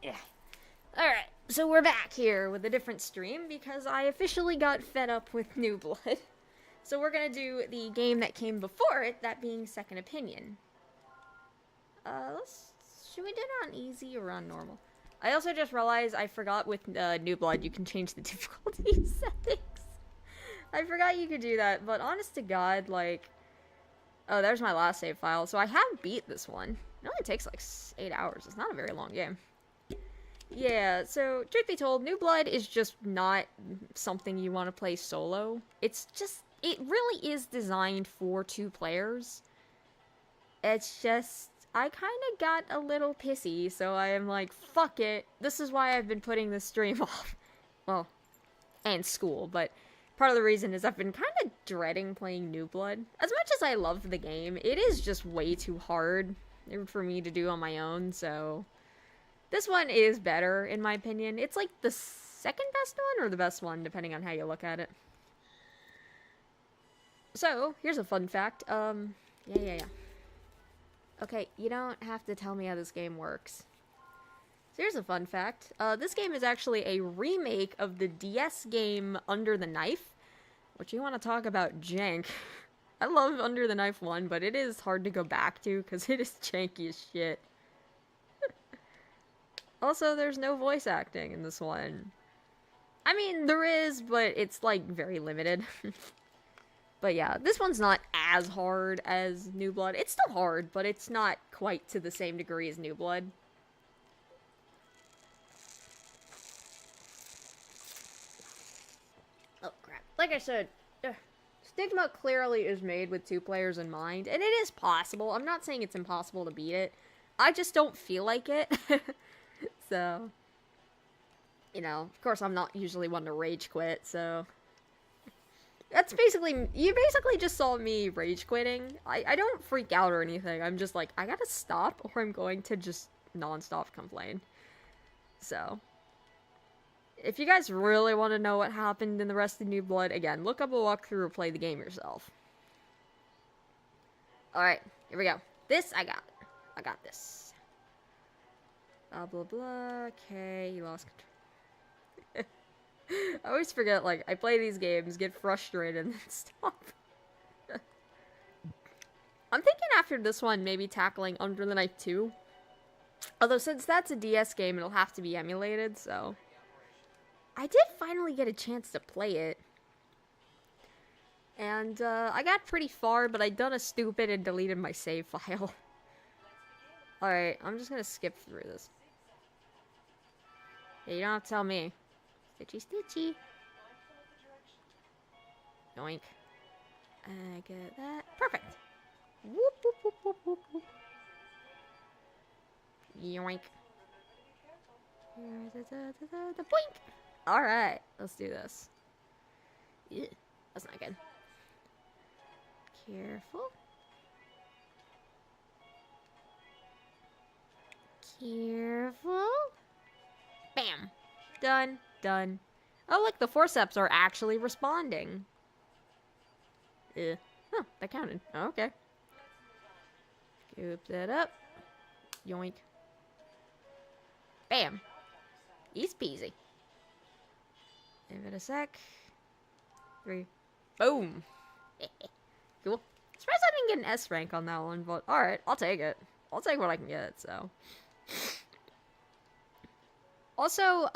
Yeah. Alright, so we're back here with a different stream because I officially got fed up with New Blood. So we're gonna do the game that came before it, that being Second Opinion. Let's... Should we do it on easy or on normal? I also just realized I forgot with New Blood you can change the difficulty settings. I forgot you could do that, but honest to God, like... Oh, there's my last save file. So I have beat this one. It only takes like 8 hours. It's not a very long game. Yeah, so truth be told, New Blood is just not something you want to play solo. It's just, it really is designed for 2 players. It's just, I kind of got a little pissy, so I am like, fuck it. This is why I've been putting this stream off. Well, and school, but part of the reason is I've been kind of dreading playing New Blood. As much as I love the game, it is just way too hard for me to do on my own, so... This one is better, in my opinion. It's like the second best one, or the best one, depending on how you look at it. So, here's a fun fact. Yeah. Okay, you don't have to tell me how this game works. So here's a fun fact. This game is actually a remake of the DS game Under the Knife, which you want to talk about jank. I love Under the Knife 1, but it is hard to go back to, because it is janky as shit. Also, there's no voice acting in this one. I mean, there is, but it's, like, very limited. But yeah, this one's not as hard as New Blood. It's still hard, but it's not quite to the same degree as New Blood. Oh, crap. Like I said, Stigma clearly is made with 2 players in mind, and it is possible. I'm not saying it's impossible to beat it. I just don't feel like it. So, you know, of course I'm not usually one to rage quit, so... That's basically, you basically just saw me rage quitting. I don't freak out or anything, I'm just like, I gotta stop or I'm going to just non-stop complain. So, if you guys really want to know what happened in the rest of New Blood, again, look up a walkthrough or play the game yourself. Alright, here we go. This, I got. I got this. Blah, blah, blah. Okay, you lost control. I always forget, like, I play these games, get frustrated, and then stop. I'm thinking after this one, maybe tackling Under the Knife 2. Although, since that's a DS game, it'll have to be emulated, so... I did finally get a chance to play it. And, I got pretty far, but I done a stupid and deleted my save file. Alright, I'm just gonna skip through this. Yeah, you don't have to tell me. Stitchy, stitchy. Yoink. I get that. Perfect. Whoop, whoop, whoop, whoop, whoop, whoop. Yoink. The boink. Alright, let's do this. Ew, that's not good. Careful. Careful. Bam. Done. Done. Oh, look, the forceps are actually responding. Oh, that counted. Oh, okay. Scoop that up. Yoink. Bam. Easy peasy. Give it a sec. 3. Boom. Cool. Surprised I didn't get an S rank on that one, but alright, I'll take it. I'll take what I can get, so... Also,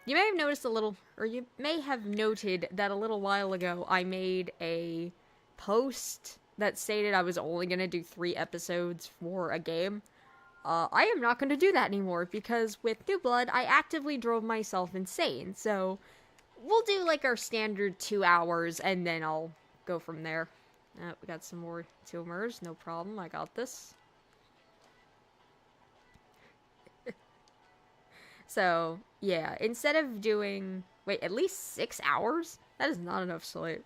you may have noticed a little, or you may have noted that a little while ago I made a post that stated I was only gonna do 3 episodes for a game. I am not gonna do that anymore, because with New Blood, I actively drove myself insane, so we'll do, like, our standard 2 hours, and then I'll go from there. We got some more tumors, no problem, I got this. So, yeah, instead of doing, wait, at least 6 hours? That is not enough sleep.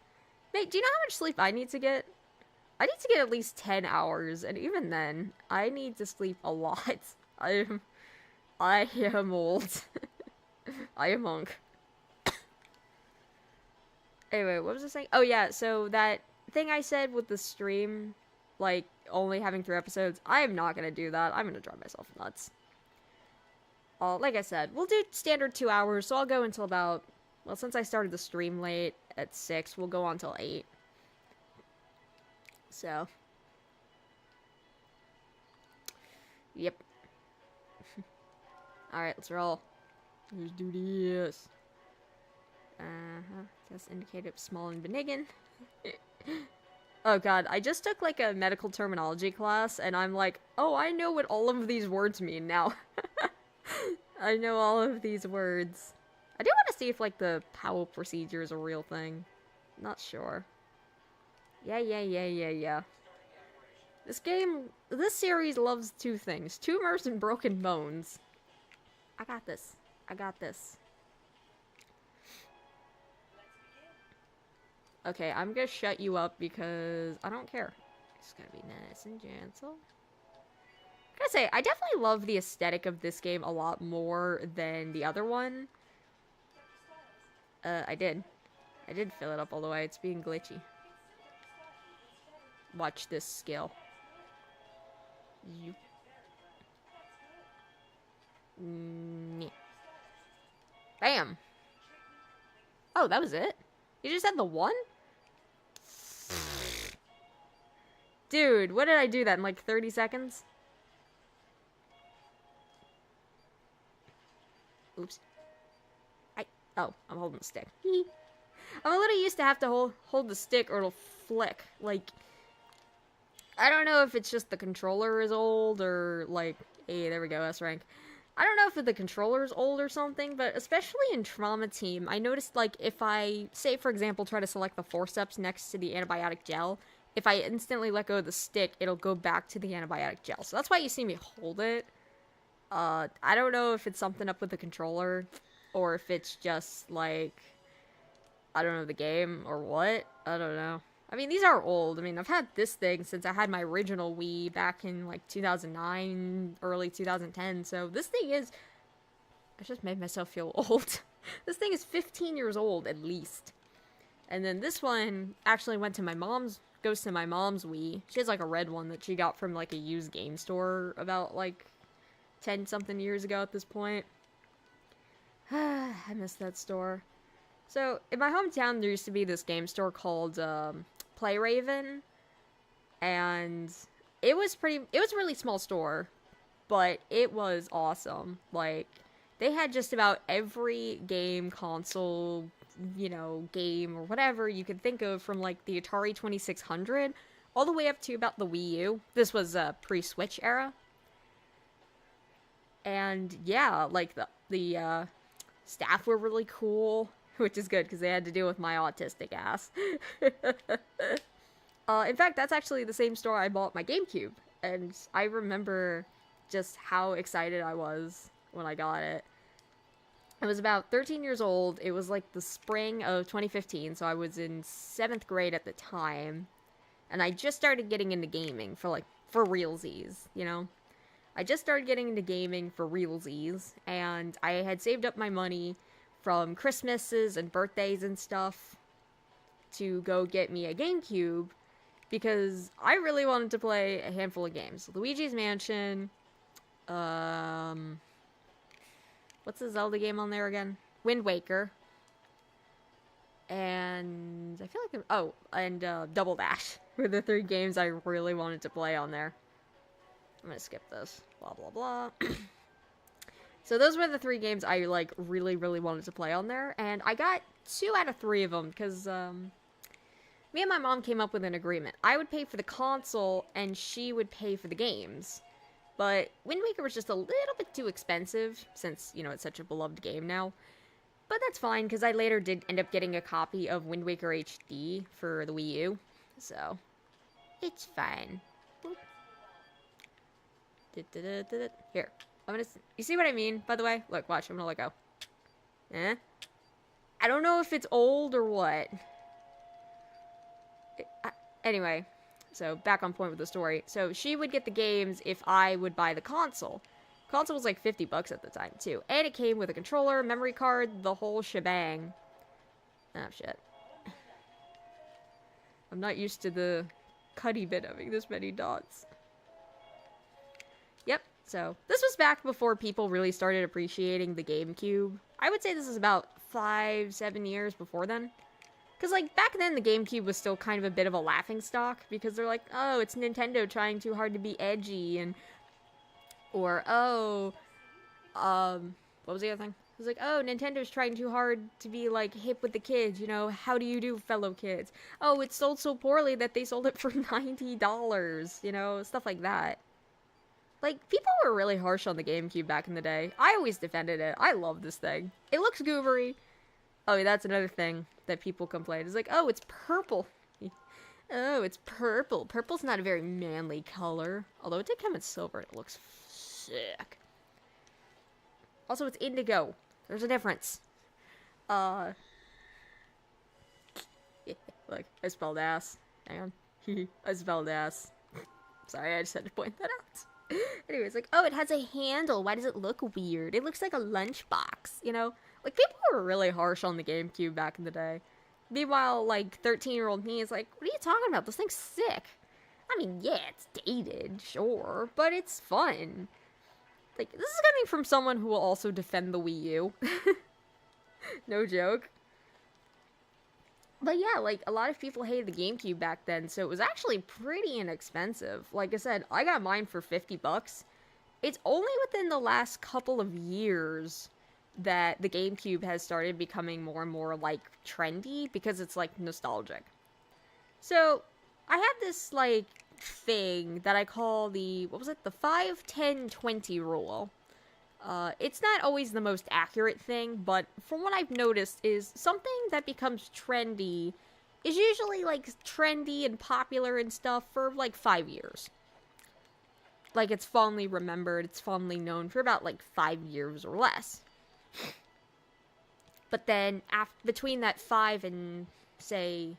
Mate, do you know how much sleep I need to get? I need to get at least 10 hours, and even then, I need to sleep a lot. I am old. I am monk. Anyway, what was I saying? Oh yeah, so that thing I said with the stream, like, only having 3 episodes, I am not gonna do that. I'm gonna drive myself nuts. Like I said, we'll do standard 2 hours, so I'll go until about... Well, since I started the stream late at 6, we'll go on till 8. So... Yep. Alright, let's roll. Let's do this. Test indicator of small and benign. Oh god, I just took like a medical terminology class, and I'm like, oh, I know what all of these words mean now. I know all of these words. I do want to see if like the Powell procedure is a real thing. Not sure. Yeah. This series loves two things. Tumors and broken bones. I got this. Okay, I'm gonna shut you up because I don't care. It's gonna be nice and gentle. I gotta say, I definitely love the aesthetic of this game a lot more than the other one. I did fill it up all the way. It's being glitchy. Watch this skill. Bam! Oh, that was it? You just had the one? Dude, what did I do that in like 30 seconds? Oops. Oh, I'm holding the stick. I'm a little used to have to hold the stick or it'll flick. Like, I don't know if it's just the controller is old or like, hey, there we go, S rank. I don't know if the controller is old or something, but especially in Trauma Team, I noticed like if I, say for example, try to select the forceps next to the antibiotic gel, if I instantly let go of the stick, it'll go back to the antibiotic gel. So that's why you see me hold it. I don't know if it's something up with the controller, or if it's just, like, I don't know, the game, or what. I don't know. I mean, these are old. I mean, I've had this thing since I had my original Wii back in, like, 2009, early 2010, so this thing is... I just made myself feel old. This thing is 15 years old, at least. And then this one actually went to my mom's... goes to my mom's Wii. She has, like, a red one that she got from, like, a used game store about, like, 10-something years ago at this point. I miss that store. So, in my hometown, there used to be this game store called, Playraven. And it was a really small store, but it was awesome. Like, they had just about every game, console, you know, game, or whatever you could think of from, like, the Atari 2600, all the way up to about the Wii U. This was, pre-Switch era. And, yeah, like, the staff were really cool, which is good, because they had to deal with my autistic ass. In fact, that's actually the same store I bought my GameCube, and I remember just how excited I was when I got it. I was about 13 years old. It was like the spring of 2015, so I was in 7th grade at the time, and I just started getting into gaming for realsies, you know? I just started getting into gaming for realsies, and I had saved up my money from Christmases and birthdays and stuff to go get me a GameCube, because I really wanted to play a handful of games. Luigi's Mansion, what's the Zelda game on there again? Wind Waker. And I feel like Double Dash were the 3 games I really wanted to play on there. I'm gonna skip this. Blah, blah, blah. So those were the 3 games I, like, really, really wanted to play on there. And I got 2 out of 3 of them, because, me and my mom came up with an agreement. I would pay for the console, and she would pay for the games. But Wind Waker was just a little bit too expensive, since, you know, it's such a beloved game now. But that's fine, because I later did end up getting a copy of Wind Waker HD for the Wii U. So, it's fine. Boop. Here. You see what I mean, by the way? Look, watch, I'm gonna let go. Eh? I don't know if it's old or what. Anyway, so back on point with the story. So she would get the games if I would buy the console. Console was like $50 at the time, too. And it came with a controller, memory card, the whole shebang. Oh, shit. I'm not used to the cutty bit having this many dots. Yep. So this was back before people really started appreciating the GameCube. I would say this is about 5-7 years before then. Because, like, back then the GameCube was still kind of a bit of a laughingstock, because they're like, oh, it's Nintendo trying too hard to be edgy, and, or, oh, what was the other thing? It was like, oh, Nintendo's trying too hard to be, like, hip with the kids, you know, how do you do, fellow kids? Oh, it sold so poorly that they sold it for $90, you know, stuff like that. Like, people were really harsh on the GameCube back in the day. I always defended it. I love this thing. It looks goobery. Oh, yeah, that's another thing that people complain. It's like, oh, it's purple. Oh, it's purple. Purple's not a very manly color. Although it did come in silver. It looks sick. Also, it's indigo. There's a difference. Yeah, look, I spelled ass. Hang on. I spelled ass. Sorry, I just had to point that out. Anyways, like, oh, it has a handle. Why does it look weird? It looks like a lunchbox, you know? Like, people were really harsh on the GameCube back in the day. Meanwhile, like, 13-year-old me is like, what are you talking about? This thing's sick. I mean, yeah, it's dated, sure, but it's fun. Like, this is coming from someone who will also defend the Wii U. No joke. But yeah, like, a lot of people hated the GameCube back then, so it was actually pretty inexpensive. Like I said, I got mine for $50. It's only within the last couple of years that the GameCube has started becoming more and more, like, trendy, because it's, like, nostalgic. So, I have this, like, thing that I call the, what was it, the 5-10-20 rule. It's not always the most accurate thing, but from what I've noticed is something that becomes trendy is usually, like, trendy and popular and stuff for, like, 5 years. Like, it's fondly remembered, it's fondly known for about, like, 5 years or less. But then, between that 5 and, say...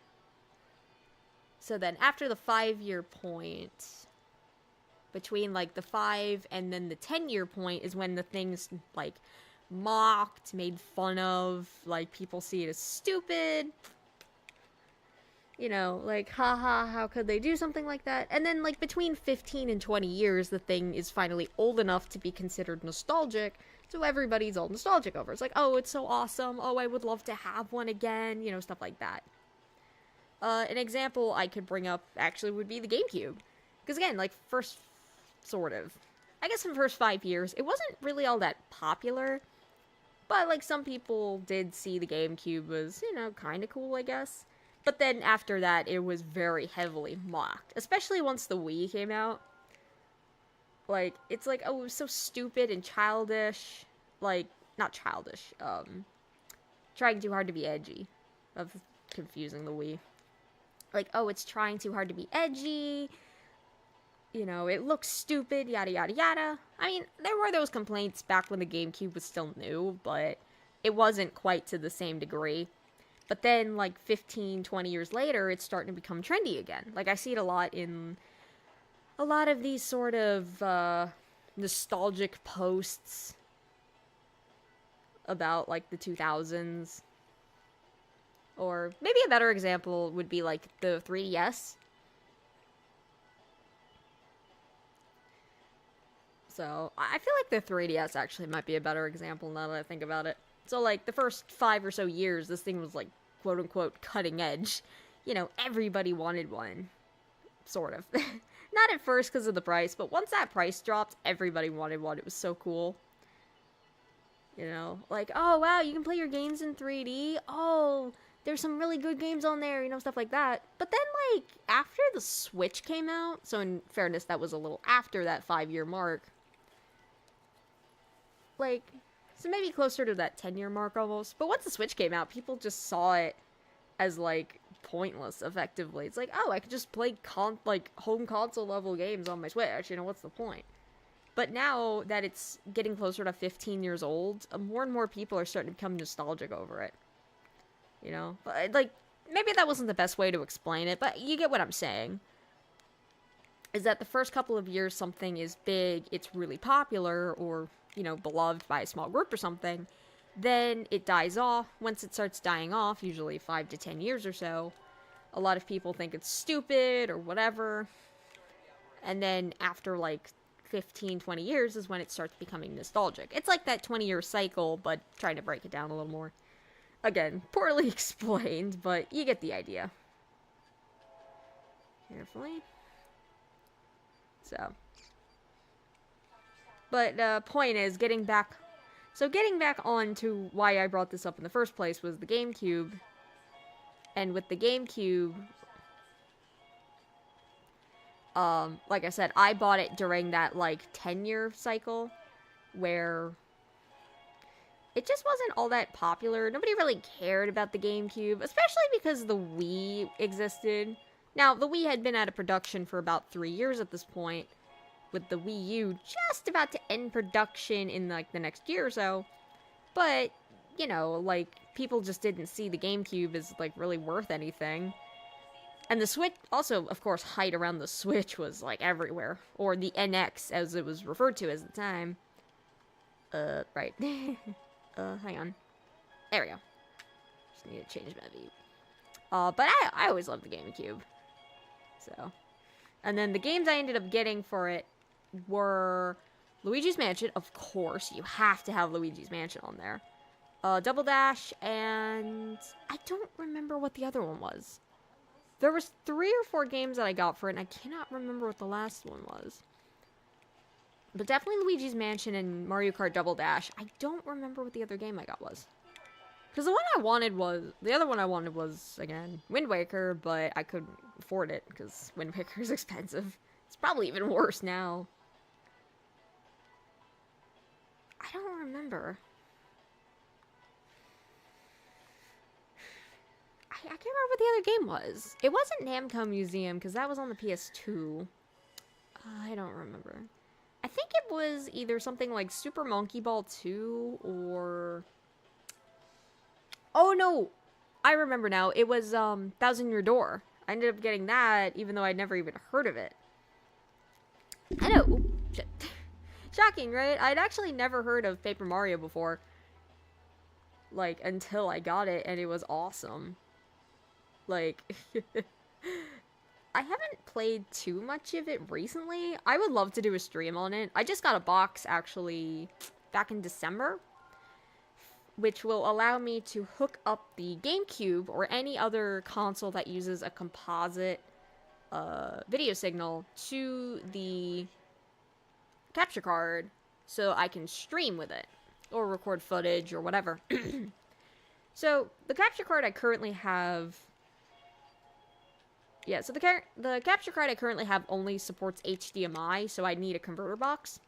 So then, after the 5-year point, between, like, the 5 and then the 10-year point is when the thing's, like, mocked, made fun of, like, people see it as stupid. You know, like, haha, how could they do something like that? And then, like, between 15 and 20 years, the thing is finally old enough to be considered nostalgic, so everybody's all nostalgic over it. It's like, oh, it's so awesome, oh, I would love to have one again, you know, stuff like that. An example I could bring up, actually, would be the GameCube. Because, again, like, first, sort of. I guess in the first 5 years, it wasn't really all that popular. But, like, some people did see the GameCube as, you know, kind of cool, I guess. But then after that, it was very heavily mocked. Especially once the Wii came out. Like, it's like, oh, it was so stupid and childish. Like, not childish. Trying too hard to be edgy. Of confusing the Wii. Like, oh, it's trying too hard to be edgy. You know, it looks stupid, yada yada yada. I mean, there were those complaints back when the GameCube was still new, but it wasn't quite to the same degree. But then, like, 15, 20 years later, it's starting to become trendy again. Like, I see it a lot in a lot of these sort of nostalgic posts about, like, the 2000s. Or maybe a better example would be, like, the 3DS. So, I feel like the 3DS actually might be a better example now that I think about it. So, like, the first 5 or so years, this thing was, like, quote-unquote cutting edge. You know, everybody wanted one. Sort of. Not at first because of the price, but once that price dropped, everybody wanted one. It was so cool. You know, like, oh, wow, you can play your games in 3D. Oh, there's some really good games on there, you know, stuff like that. But then, like, after the Switch came out, so in fairness, that was a little after that 5-year mark. Like, so maybe closer to that 10-year mark almost. But once the Switch came out, people just saw it as, like, pointless, effectively. It's like, oh, I could just play, home console level games on my Switch, you know, what's the point? But now that it's getting closer to 15 years old, more and more people are starting to become nostalgic over it. You know? But, like, maybe that wasn't the best way to explain it, but you get what I'm saying. Is that the first couple of years something is big, it's really popular, or, you know, beloved by a small group or something, then it dies off. Once it starts dying off, usually 5 to 10 years or so, a lot of people think it's stupid or whatever. And then after, like, 15, 20 years is when it starts becoming nostalgic. It's like that 20-year cycle, but trying to break it down a little more. Again, poorly explained, but you get the idea. Carefully. So. But, point is, getting back on to why I brought this up in the first place was the GameCube. And with the GameCube, like I said, I bought it during that, like, 10-year cycle, where it just wasn't all that popular. Nobody really cared about the GameCube, especially because the Wii existed. Now, the Wii had been out of production for about 3 years at this point, with the Wii U just about to end production in, like, the next year or so. But, you know, like, people just didn't see the GameCube as, like, really worth anything. And the Switch, also, of course, hype around the Switch was, like, everywhere. Or the NX, as it was referred to at the time. Right. Hang on. There we go. Just need to change my view. But I always loved the GameCube. So. And then the games I ended up getting for it were Luigi's Mansion. Of course, you have to have Luigi's Mansion on there. Double Dash, and I don't remember what the other one was. There was 3 or 4 games that I got for it, and I cannot remember what the last one was. But definitely Luigi's Mansion and Mario Kart Double Dash. I don't remember what the other game I got was. Because the other one I wanted was, again, Wind Waker, but I couldn't afford it, because Wind Waker is expensive. It's probably even worse now. I don't remember. I can't remember what the other game was. It wasn't Namco Museum, because that was on the PS2. I don't remember. I think it was either something like Super Monkey Ball 2, or... Oh, no! I remember now. It was, Thousand Year Door. I ended up getting that, even though I'd never even heard of it. I know. Ooh, shit. Shocking, right? I'd actually never heard of Paper Mario before. Like, until I got it, and it was awesome. Like, I haven't played too much of it recently. I would love to do a stream on it. I just got a box, actually, back in December, which will allow me to hook up the GameCube or any other console that uses a composite video signal to the capture card so I can stream with it or record footage or whatever. So the capture card I currently have... Yeah, so the capture card I currently have only supports HDMI, so I need a converter box.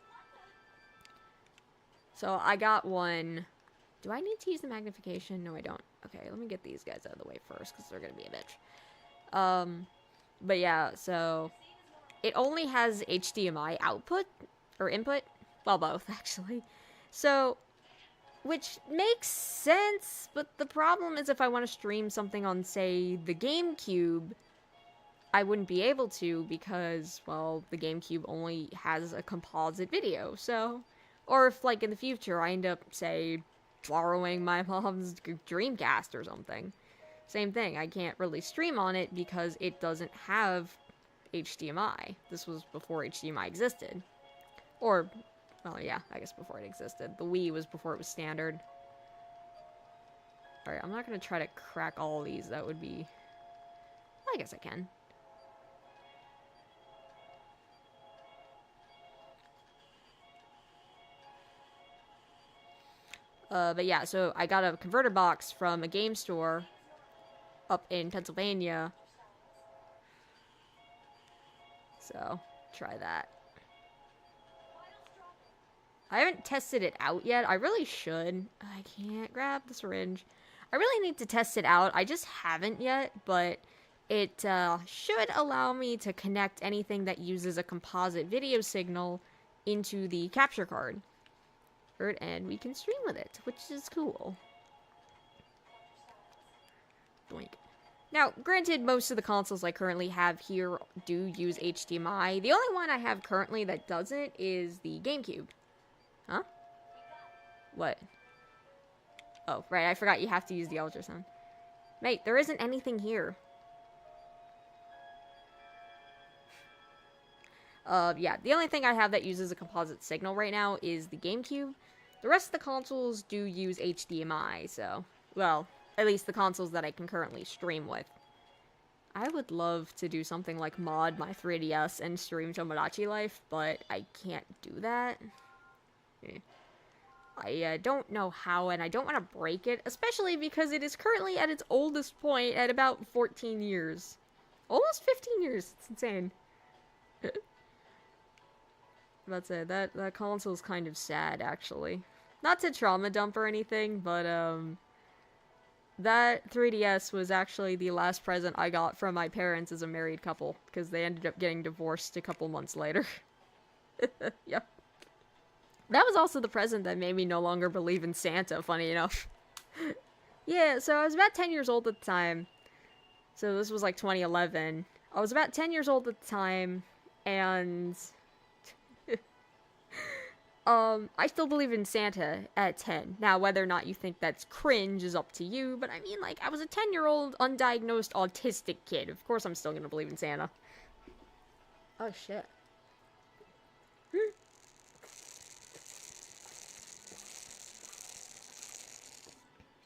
So I got one... Do I need to use the magnification? No, I don't. Okay, let me get these guys out of the way first, because they're going to be a bitch. But yeah, so... It only has HDMI output, or input. Well, both, actually. So, which makes sense, but the problem is if I want to stream something on, say, the GameCube, I wouldn't be able to because, well, the GameCube only has a composite video, so... Or if, like, in the future, I end up, say, borrowing my mom's Dreamcast or something. Same thing, I can't really stream on it because it doesn't have HDMI. This was before HDMI existed. Or, well, yeah, I guess before it existed. The Wii was before it was standard. Alright, I'm not gonna try to crack all these. That would be... I guess I can. But yeah, so I got a converter box from a game store up in Pennsylvania. So, try that. I haven't tested it out yet. I really should. I can't grab the syringe. I really need to test it out. I just haven't yet, but it should allow me to connect anything that uses a composite video signal into the capture card. And we can stream with it, which is cool. Doink. Now, granted, most of the consoles I currently have here do use HDMI. The only one I have currently that doesn't is the GameCube. Huh? What? Oh, right, I forgot you have to use the ultrasound. Mate, there isn't anything here. Yeah, the only thing I have that uses a composite signal right now is the GameCube. The rest of the consoles do use HDMI, so, well, at least the consoles that I can currently stream with. I would love to do something like mod my 3DS and stream Tomodachi Life, but I can't do that. I don't know how, and I don't want to break it, especially because it is currently at its oldest point at about 14 years. Almost 15 years. It's insane. That's it. That console's kind of sad, actually. Not to trauma dump or anything, but, that 3DS was actually the last present I got from my parents as a married couple, because they ended up getting divorced a couple months later. Yep. That was also the present that made me no longer believe in Santa, funny enough. Yeah, so I was about 10 years old at the time. So this was like 2011. I was about 10 years old at the time, and I still believe in Santa at 10. Now, whether or not you think that's cringe is up to you, but I mean, like, I was a 10-year-old undiagnosed autistic kid. Of course I'm still gonna believe in Santa. Oh, shit.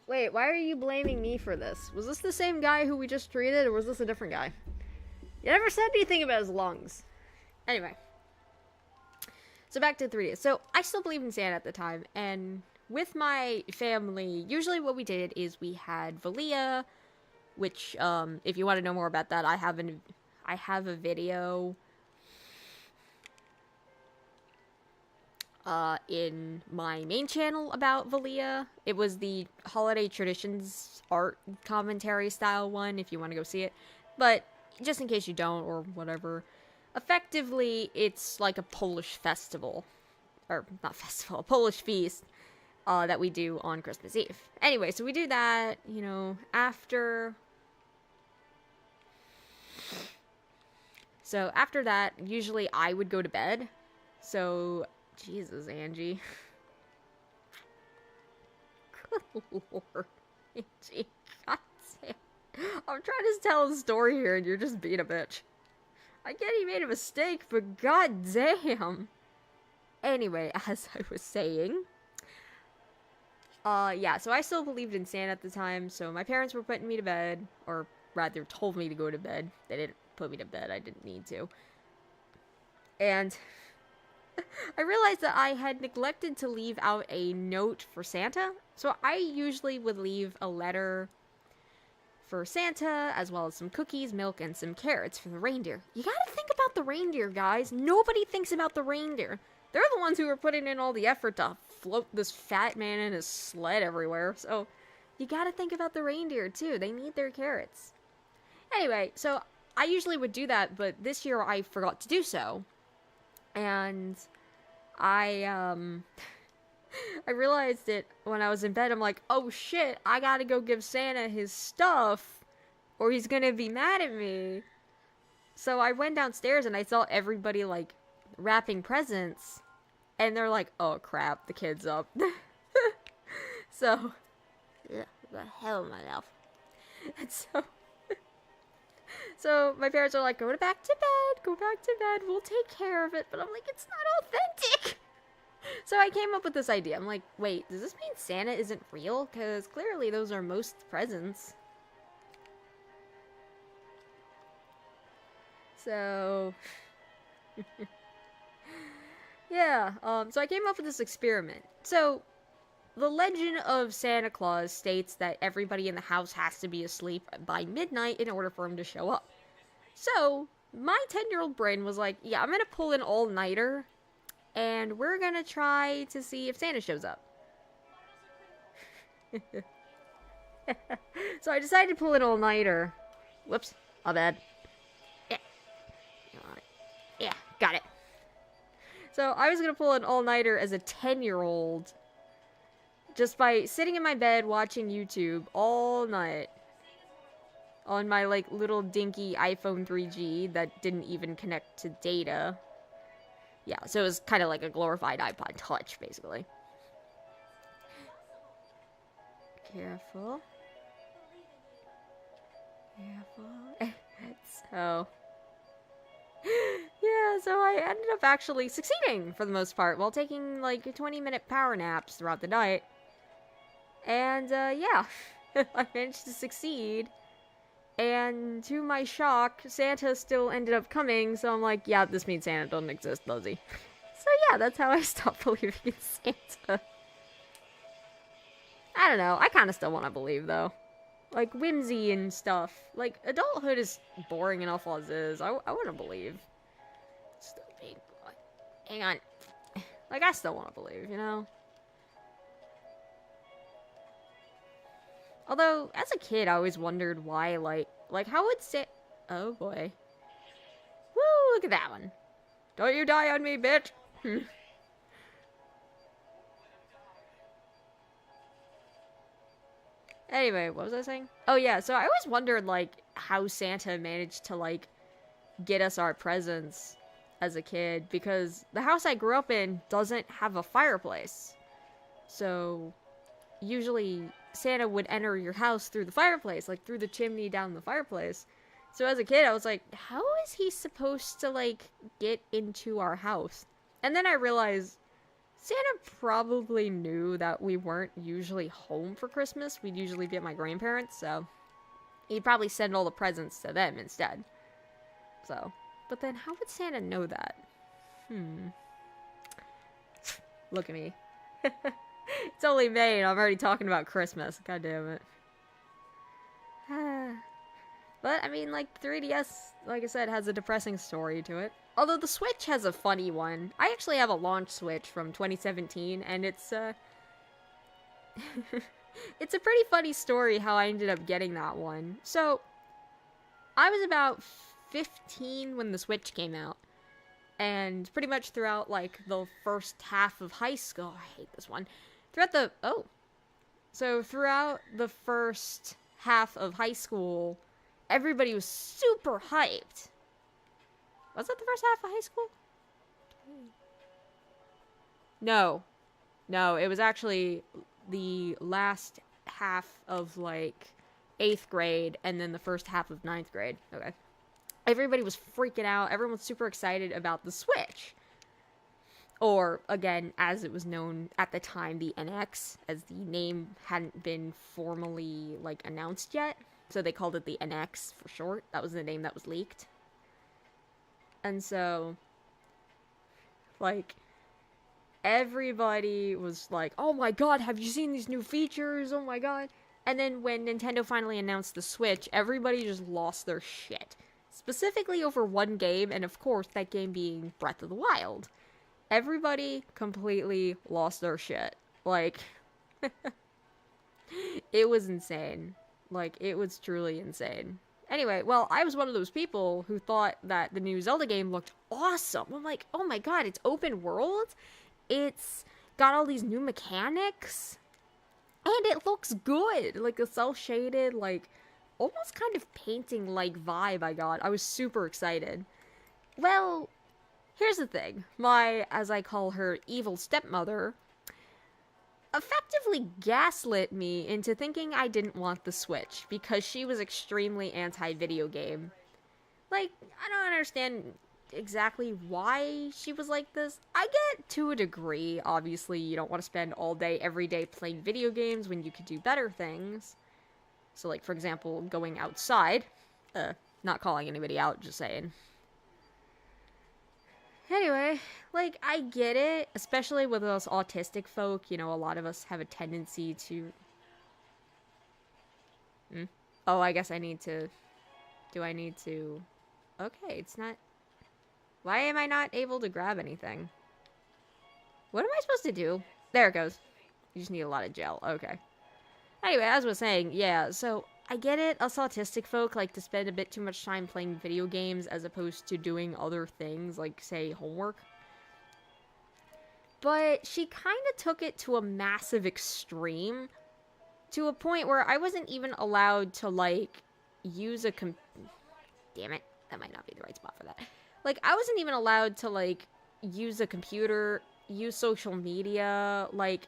Wait, why are you blaming me for this? Was this the same guy who we just treated, or was this a different guy? You never said anything about his lungs. Anyway. So back to 3DS. So I still believe in Santa at the time, and with my family, usually what we did is we had Valia, which, if you want to know more about that, I have a video in my main channel about Valia. It was the Holiday Traditions art commentary style one, if you want to go see it. But just in case you don't, or whatever, effectively, it's like a Polish festival. Or, not festival, a Polish feast that we do on Christmas Eve. Anyway, so we do that, you know, after... So after that, usually I would go to bed. So, Jesus, Angie. Good lord, Angie. God damn. I'm trying to tell a story here and you're just being a bitch. I get he made a mistake, but god damn. Anyway, as I was saying, yeah, so I still believed in Santa at the time, so my parents were putting me to bed, or rather told me to go to bed. They didn't put me to bed, I didn't need to. And I realized that I had neglected to leave out a note for Santa, so I usually would leave a letter for Santa, as well as some cookies, milk, and some carrots for the reindeer. You gotta think about the reindeer, guys. Nobody thinks about the reindeer. They're the ones who are putting in all the effort to float this fat man in his sled everywhere, so you gotta think about the reindeer, too. They need their carrots. Anyway, so I usually would do that, but this year I forgot to do so. And I realized it when I was in bed. I'm like, oh shit, I gotta go give Santa his stuff, or he's gonna be mad at me. So I went downstairs and I saw everybody, like, wrapping presents. And they're like, oh crap, the kid's up. So, the hell, my elf. And so my parents are like, go back to bed, we'll take care of it. But I'm like, it's not authentic. So I came up with this idea. I'm like, wait, does this mean Santa isn't real? Because clearly those are most presents. So, yeah, so I came up with this experiment. So, the legend of Santa Claus states that everybody in the house has to be asleep by midnight in order for him to show up. So, my 10-year-old brain was like, yeah, I'm gonna pull an all-nighter, and we're gonna try to see if Santa shows up. So I decided to pull an all-nighter. Whoops, my bad. Yeah. Yeah, got it. So I was gonna pull an all-nighter as a 10-year-old, just by sitting in my bed watching YouTube all night on my, like, little dinky iPhone 3G that didn't even connect to data. Yeah, so it was kind of like a glorified iPod Touch, basically. Careful. Careful. So, Yeah, so I ended up actually succeeding for the most part while taking like 20-minute power naps throughout the night. And yeah, I managed to succeed. And to my shock, Santa still ended up coming, so I'm like, yeah, this means Santa doesn't exist, does he? So yeah, that's how I stopped believing in Santa. I don't know, I kind of still want to believe, though. Like, whimsy and stuff. Like, adulthood is boring enough as is. I want to believe. Still being... Hang on. Like, I still want to believe, you know? Although, as a kid, I always wondered why, like, how would Oh, boy. Woo, look at that one. Don't you die on me, bitch! Anyway, what was I saying? Oh, yeah, so I always wondered, like, how Santa managed to, like, get us our presents as a kid, because the house I grew up in doesn't have a fireplace. So, usually Santa would enter your house through the fireplace, like through the chimney down the fireplace. So as a kid, I was like, how is he supposed to, like, get into our house? And then I realized Santa probably knew that we weren't usually home for Christmas. We'd usually be at my grandparents', so he'd probably send all the presents to them instead. So, but then how would Santa know that? Look at me. It's only May and I'm already talking about Christmas. God damn it. But, I mean, like, 3DS, like I said, has a depressing story to it. Although the Switch has a funny one. I actually have a launch Switch from 2017, and it's, it's a pretty funny story how I ended up getting that one. So, I was about 15 when the Switch came out. And pretty much throughout, like, the first half of high school... Oh, I hate this one. So, throughout the first half of high school, everybody was super hyped. Was that the first half of high school? No. No, it was actually the last half of, like, 8th grade and then the first half of 9th grade. Okay. Everybody was freaking out. Everyone was super excited about the Switch. Or, again, as it was known at the time, the NX, as the name hadn't been formally, like, announced yet. So they called it the NX for short. That was the name that was leaked. And so, like, everybody was like, oh my god, have you seen these new features? Oh my god. And then when Nintendo finally announced the Switch, everybody just lost their shit. Specifically over one game, and of course, that game being Breath of the Wild. Everybody completely lost their shit. Like, it was insane. Like, it was truly insane. Anyway, well, I was one of those people who thought that the new Zelda game looked awesome. I'm like, oh my god, it's open world? It's got all these new mechanics? And it looks good! Like, the cel-shaded, like, almost kind of painting-like vibe I got. I was super excited. Well, here's the thing. My, as I call her, evil stepmother effectively gaslit me into thinking I didn't want the Switch because she was extremely anti-video game. Like, I don't understand exactly why she was like this. I get to a degree, obviously, you don't want to spend all day, every day playing video games when you could do better things. So, like, for example, going outside. Not calling anybody out, just saying. Anyway, like, I get it, especially with us autistic folk, you know, a lot of us have a tendency to... Oh, I guess I need to... Do I need to... Okay, it's not... Why am I not able to grab anything? What am I supposed to do? There it goes. You just need a lot of gel. Okay. Anyway, as I was saying, yeah, so I get it. Us autistic folk like to spend a bit too much time playing video games as opposed to doing other things, like, say, homework. But she kind of took it to a massive extreme, to a point where I wasn't even allowed to, like, use a Damn it, that might not be the right spot for that. Like, I wasn't even allowed to, like, use a computer, use social media, like,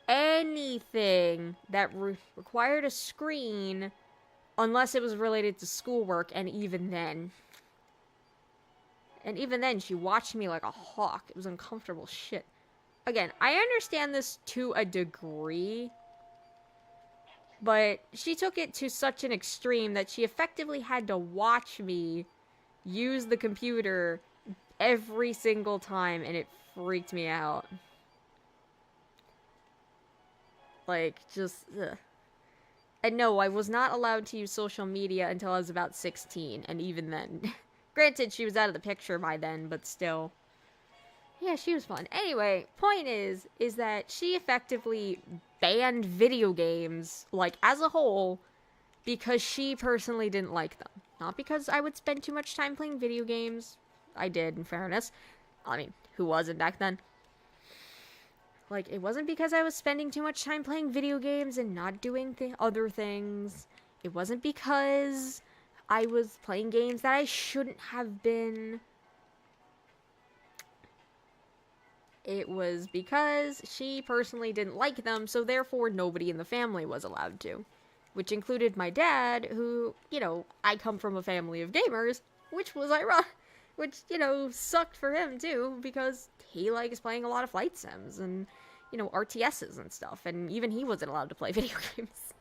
anything that required a screen unless it was related to schoolwork, and even then. And even then, she watched me like a hawk. It was uncomfortable shit. Again, I understand this to a degree, but she took it to such an extreme that she effectively had to watch me use the computer every single time, and it freaked me out. Like, just, ugh. And no, I was not allowed to use social media until I was about 16, and even then. Granted, she was out of the picture by then, but still. Yeah, she was fun. Anyway, point is that she effectively banned video games, like, as a whole, because she personally didn't like them. Not because I would spend too much time playing video games. I did, in fairness. I mean, who wasn't back then? Like, it wasn't because I was spending too much time playing video games and not doing other things. It wasn't because I was playing games that I shouldn't have been. It was because she personally didn't like them, so therefore nobody in the family was allowed to. Which included my dad, who, you know, I come from a family of gamers, which was ironic. Which, you know, sucked for him, too, because he likes playing a lot of flight sims and, you know, RTSs and stuff, and even he wasn't allowed to play video games.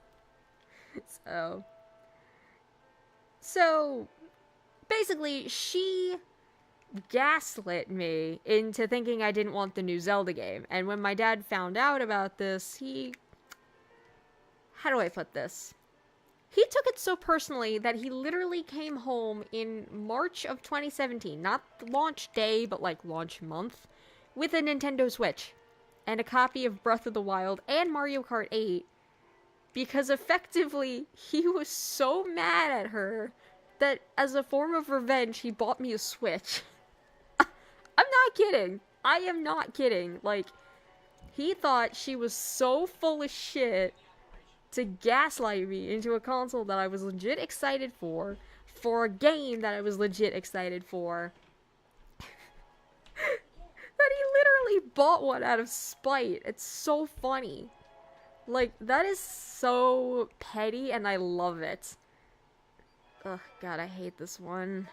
So, basically, she gaslit me into thinking I didn't want the new Zelda game, and when my dad found out about this, how do I put this? He took it so personally that he literally came home in March of 2017, not launch day, but like launch month, with a Nintendo Switch and a copy of Breath of the Wild and Mario Kart 8, because effectively he was so mad at her that as a form of revenge, he bought me a Switch. I'm not kidding. I am not kidding. Like, he thought she was so full of shit to gaslight me into a console that I was legit excited for a game that I was legit excited for. That he literally bought one out of spite. It's so funny. Like, that is so petty, and I love it. Ugh, God, I hate this one.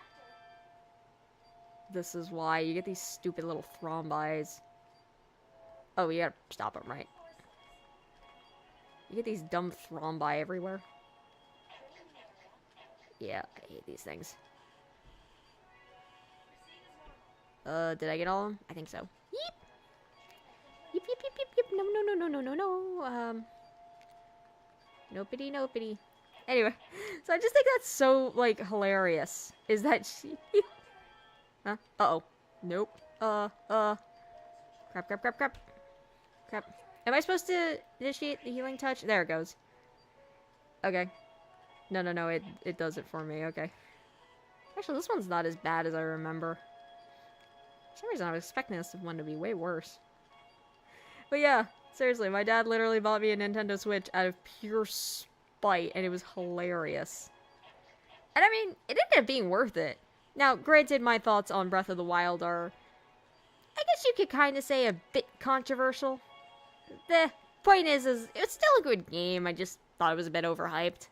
This is why you get these stupid little thrombis. Oh, you gotta stop them, right? You get these dumb thrombi everywhere. Yeah, I hate these things. Did I get all of them? I think so. Yeep! Yep, yep, yep, yep, yep. No, no, no, no, no, no, no. Nopity, nopity. Anyway, so I just think that's so, like, hilarious. Is that she... Huh? Uh-oh. Nope. Crap, crap, crap, crap. Crap. Am I supposed to initiate the healing touch? There it goes. Okay. No, no, no, it does it for me, okay. Actually, this one's not as bad as I remember. For some reason, I was expecting this one to be way worse. But yeah, seriously, my dad literally bought me a Nintendo Switch out of pure spite, and it was hilarious. And I mean, it ended up being worth it. Now, granted, my thoughts on Breath of the Wild are, I guess you could kind of say, a bit controversial. The point is it's still a good game, I just thought it was a bit overhyped.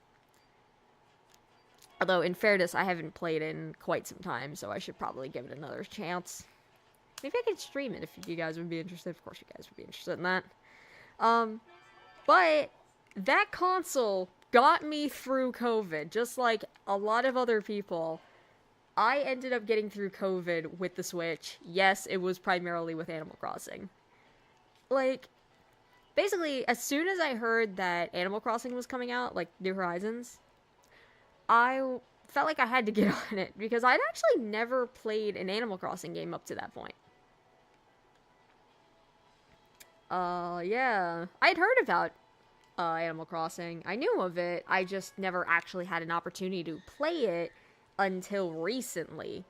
Although, in fairness, I haven't played it in quite some time, so I should probably give it another chance. Maybe I could stream it if you guys would be interested. Of course you guys would be interested in that. But that console got me through COVID, just like a lot of other people. I ended up getting through COVID with the Switch. Yes, it was primarily with Animal Crossing. Like, basically, as soon as I heard that Animal Crossing was coming out, like New Horizons, I felt like I had to get on it, because I'd actually never played an Animal Crossing game up to that point. Yeah. I'd heard about Animal Crossing. I knew of it. I just never actually had an opportunity to play it until recently.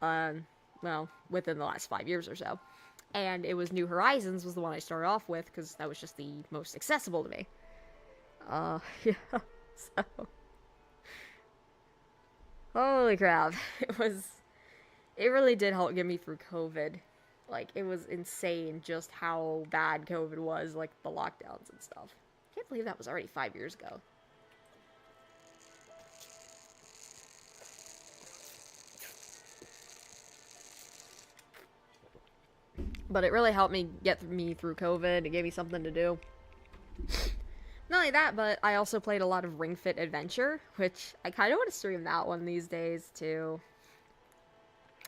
Well, within the last 5 years or so. And it was New Horizons was the one I started off with, because that was just the most accessible to me. Yeah. So... Holy crap. It really did help get me through COVID. Like, it was insane just how bad COVID was, like, the lockdowns and stuff. I can't believe that was already 5 years ago. But it really helped me get me through COVID. It gave me something to do. Not only that, but I also played a lot of Ring Fit Adventure, which I kind of want to stream that one these days, too.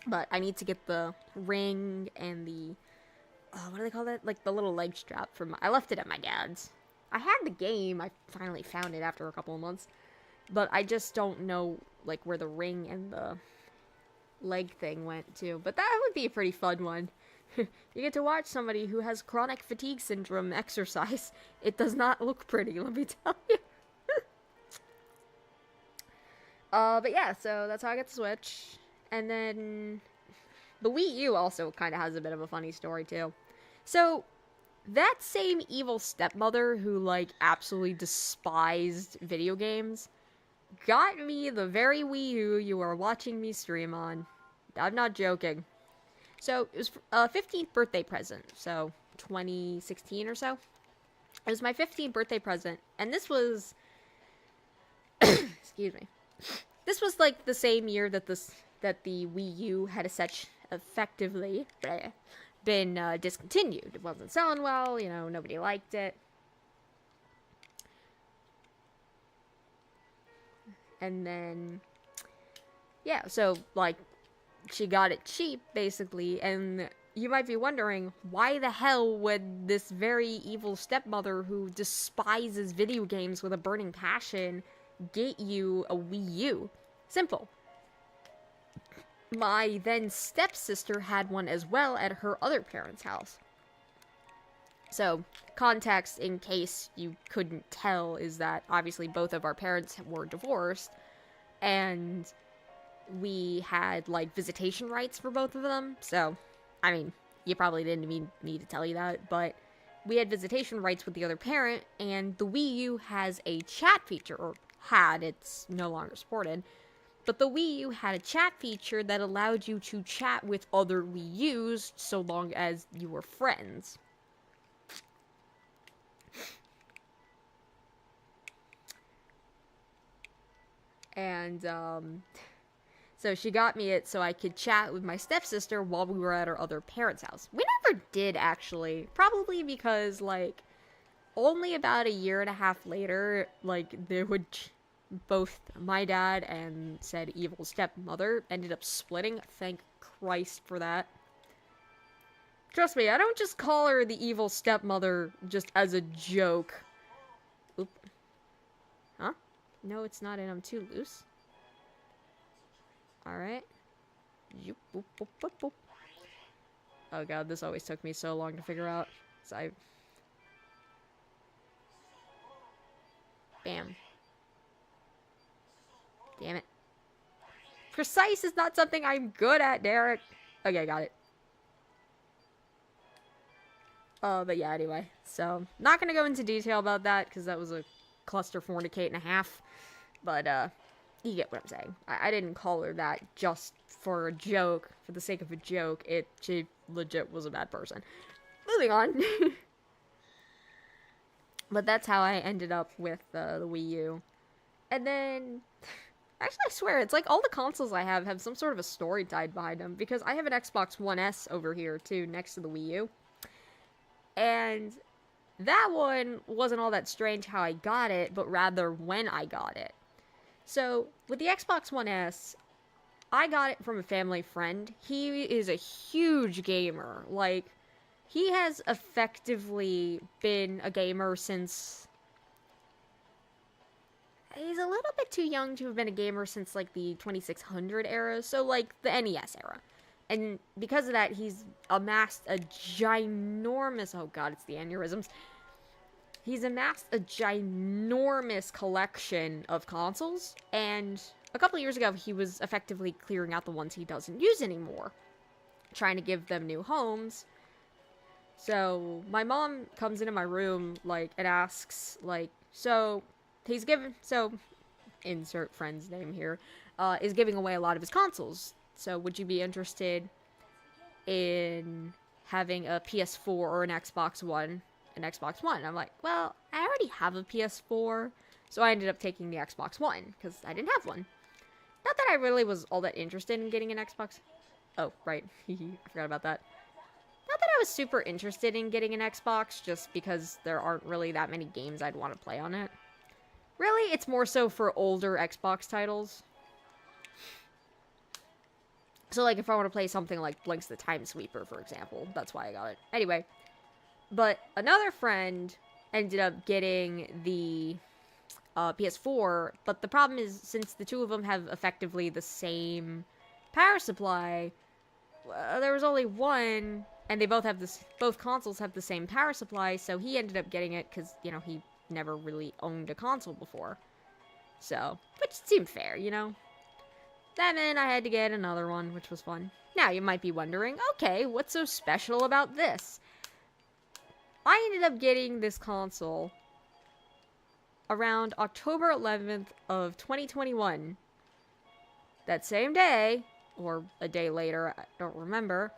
But I need to get the ring and the... what do they call that? Like, the little leg strap from... I left it at my dad's. I had the game. I finally found it after a couple of months. But I just don't know, like, where the ring and the leg thing went to. But that would be a pretty fun one. You get to watch somebody who has chronic fatigue syndrome exercise. It does not look pretty, let me tell you. But yeah, so that's how I got the Switch. And then the Wii U also kind of has a bit of a funny story, too. So, that same evil stepmother who, like, absolutely despised video games got me the very Wii U you are watching me stream on. I'm not joking. So, it was a 15th birthday present, so 2016 or so. It was my 15th birthday present, and this was... excuse me. This was, like, the same year that the Wii U had effectively been discontinued. It wasn't selling well, you know, nobody liked it. And then... yeah, so, like... she got it cheap, basically, and you might be wondering, why the hell would this very evil stepmother who despises video games with a burning passion get you a Wii U? Simple. My then stepsister had one as well at her other parents' house. So, context, in case you couldn't tell, is that obviously both of our parents were divorced, and... we had, like, visitation rights for both of them, so, I mean, you probably didn't need me to tell you that, but we had visitation rights with the other parent, and the Wii U has a chat feature, or had, it's no longer supported, but the Wii U had a chat feature that allowed you to chat with other Wii U's so long as you were friends. And, so she got me it so I could chat with my stepsister while we were at her other parents' house. We never did, actually. Probably because, like, only about a year and a half later, like, there would... both my dad and said evil stepmother ended up splitting. Thank Christ for that. Trust me, I don't just call her the evil stepmother just as a joke. Oop. Huh? No, it's not in. I'm too loose. Alright. Oh god, this always took me so long to figure out. So bam. Damn it. Precise is not something I'm good at, Derek. Okay, got it. But yeah, anyway. So, not gonna go into detail about that, because that was a cluster fornicate and a half. But, you get what I'm saying. I didn't call her that just for a joke, for the sake of a joke. She legit was a bad person. Moving on. But that's how I ended up with the Wii U. And then... actually, I swear, it's like all the consoles I have some sort of a story tied behind them. Because I have an Xbox One S over here, too, next to the Wii U. And that one wasn't all that strange how I got it, but rather when I got it. So, with the Xbox One S, I got it from a family friend. He is a huge gamer. Like, he has effectively been a gamer since... he's a little bit too young to have been a gamer since, like, the 2600 era. So, like, the NES era. And because of that, he's amassed a ginormous... oh god, it's the aneurysms. He's amassed a ginormous collection of consoles, and a couple of years ago, he was effectively clearing out the ones he doesn't use anymore, trying to give them new homes. So, my mom comes into my room, like, and asks, like, so, insert friend's name here, is giving away a lot of his consoles. So, would you be interested in having a PS4 or an Xbox One? An Xbox One. I'm like, well, I already have a PS4, so I ended up taking the Xbox One, because I didn't have one. Not that I really was all that interested in getting an Xbox. Oh, right. I forgot about that. Not that I was super interested in getting an Xbox just because there aren't really that many games I'd want to play on it. Really, it's more so for older Xbox titles. So, like, if I want to play something like Blinks the Time Sweeper, for example, that's why I got it. Anyway, but another friend ended up getting the PS4, but the problem is, since the two of them have effectively the same power supply, there was only one, and they both have this. Both consoles have the same power supply, so he ended up getting it because, you know, he never really owned a console before. So, which seemed fair, you know? That meant I had to get another one, which was fun. Now, you might be wondering, okay, what's so special about this? I ended up getting this console around October 11th of 2021. That same day, or a day later, I don't remember,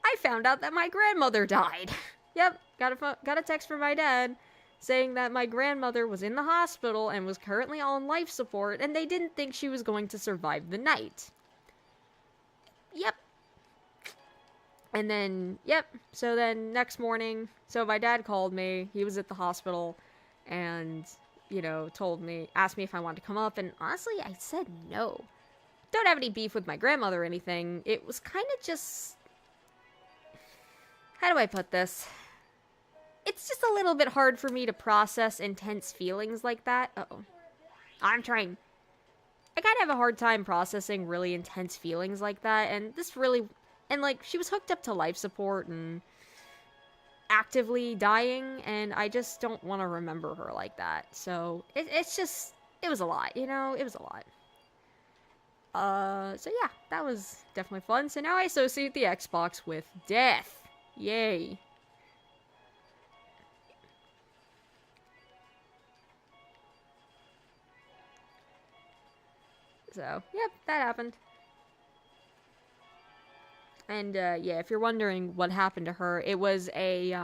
I found out that my grandmother died. Yep, got a text from my dad saying that my grandmother was in the hospital and was currently on life support, and they didn't think she was going to survive the night. Yep. And then, yep, so then next morning, so my dad called me, he was at the hospital, and, you know, asked me if I wanted to come up, and honestly, I said no. Don't have any beef with my grandmother or anything. It was kind of just... How do I put this? It's just a little bit hard for me to process intense feelings like that. Uh-oh. I'm trying. I kind of have a hard time processing really intense feelings like that, and this really... And, like, she was hooked up to life support and actively dying, and I just don't want to remember her like that. So, it's just... It was a lot, you know? It was a lot. So yeah, that was definitely fun. So now I associate the Xbox with death. Yay. So, yep, that happened. And, yeah, if you're wondering what happened to her, it was a,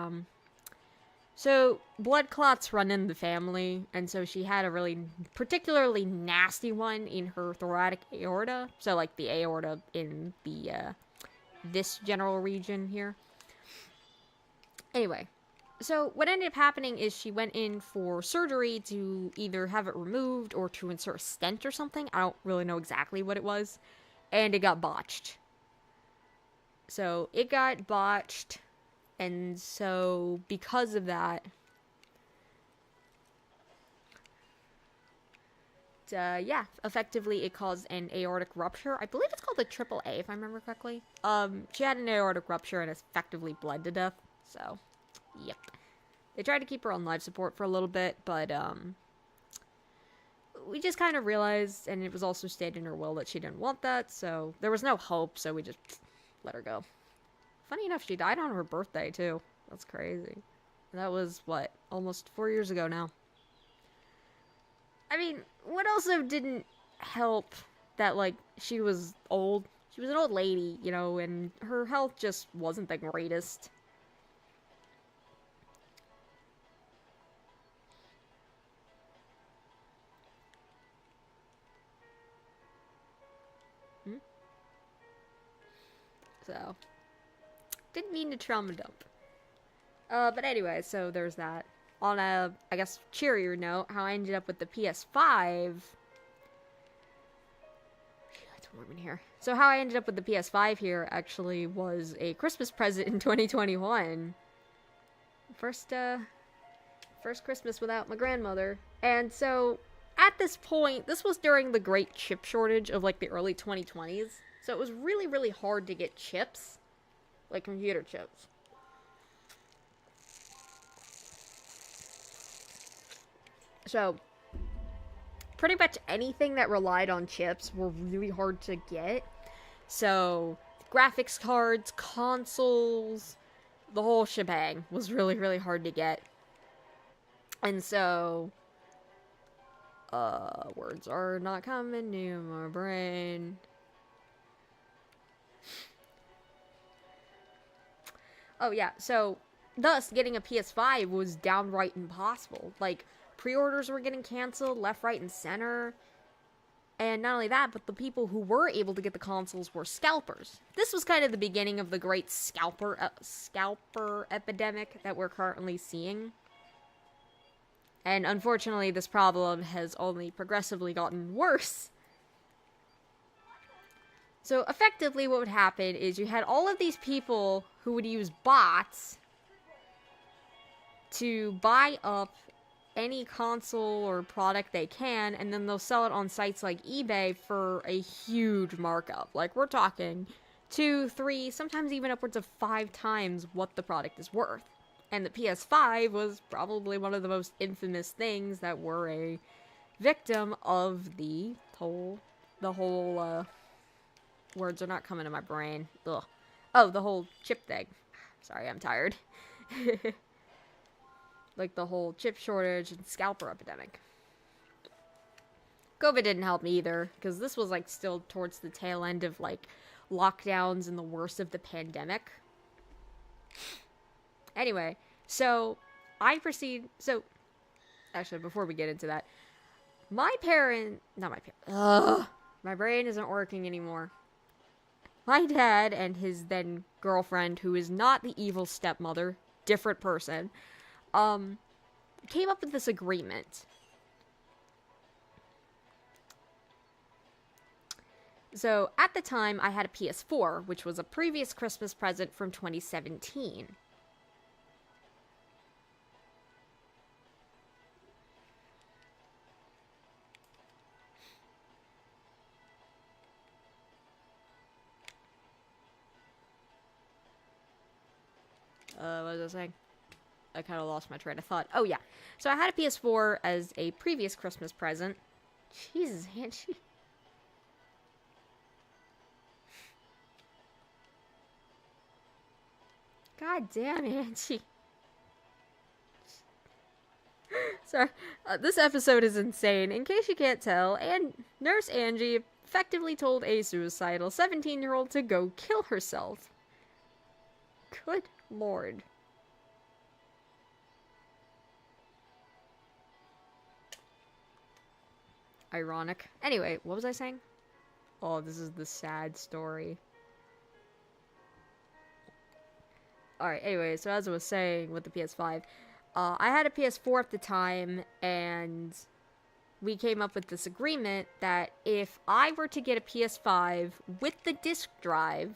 so, blood clots run in the family, and so she had a really particularly nasty one in her thoracic aorta, so, like, the aorta in the, this general region here. Anyway, so what ended up happening is she went in for surgery to either have it removed or to insert a stent or something. I don't really know exactly what it was, and it got botched. So, it got botched, and so, because of that, yeah, effectively it caused an aortic rupture. I believe it's called the AAA, if I remember correctly. She had an aortic rupture and effectively bled to death, so, yep. They tried to keep her on life support for a little bit, but, we just kind of realized, and it was also stated in her will that she didn't want that, so there was no hope, so we just let her go. Funny enough, she died on her birthday, too. That's crazy. That was, what, almost 4 years ago now. I mean, what also didn't help that, like, she was old. She was an old lady, you know, and her health just wasn't the greatest. So, didn't mean to trauma dump. But anyway, so there's that. On a, I guess, cheerier note, how I ended up with the PS5. It's warm in here. So how I ended up with the PS5 here actually was a Christmas present in 2021. First Christmas without my grandmother. And so, at this point, this was during the great chip shortage of, like, the early 2020s. So it was really, really hard to get chips. Like, computer chips. So, pretty much anything that relied on chips were really hard to get. So, graphics cards, consoles, the whole shebang was really, really hard to get. And so, words are not coming to my brain. Oh yeah, so, thus, getting a PS5 was downright impossible. Like, pre-orders were getting canceled left, right, and center. And not only that, but the people who were able to get the consoles were scalpers. This was kind of the beginning of the great scalper epidemic that we're currently seeing. And unfortunately, this problem has only progressively gotten worse. So effectively what would happen is you had all of these people who would use bots to buy up any console or product they can, and then they'll sell it on sites like eBay for a huge markup. Like, we're talking 2, 3, sometimes even upwards of 5 times what the product is worth. And the PS5 was probably one of the most infamous things that were a victim of the whole words are not coming to my brain. Ugh. Oh, the whole chip thing. Sorry, I'm tired. Like the whole chip shortage and scalper epidemic. COVID didn't help me either, because this was like still towards the tail end of like lockdowns and the worst of the pandemic. Anyway, so actually, before we get into that, my brain isn't working anymore. My dad and his then girlfriend, who is not the evil stepmother, different person, came up with this agreement. So, at the time, I had a PS4, which was a previous Christmas present from 2017. What was I saying? I kind of lost my train of thought. Oh, yeah. So I had a PS4 as a previous Christmas present. Jesus, Angie. God damn, Angie. Sorry. This episode is insane. In case you can't tell, and Nurse Angie effectively told a suicidal 17-year-old to go kill herself. Good lord. Ironic. Anyway, what was I saying? Oh, this is the sad story. Alright, anyway, so as I was saying with the PS5, I had a PS4 at the time, and we came up with this agreement that if I were to get a PS5 with the disc drive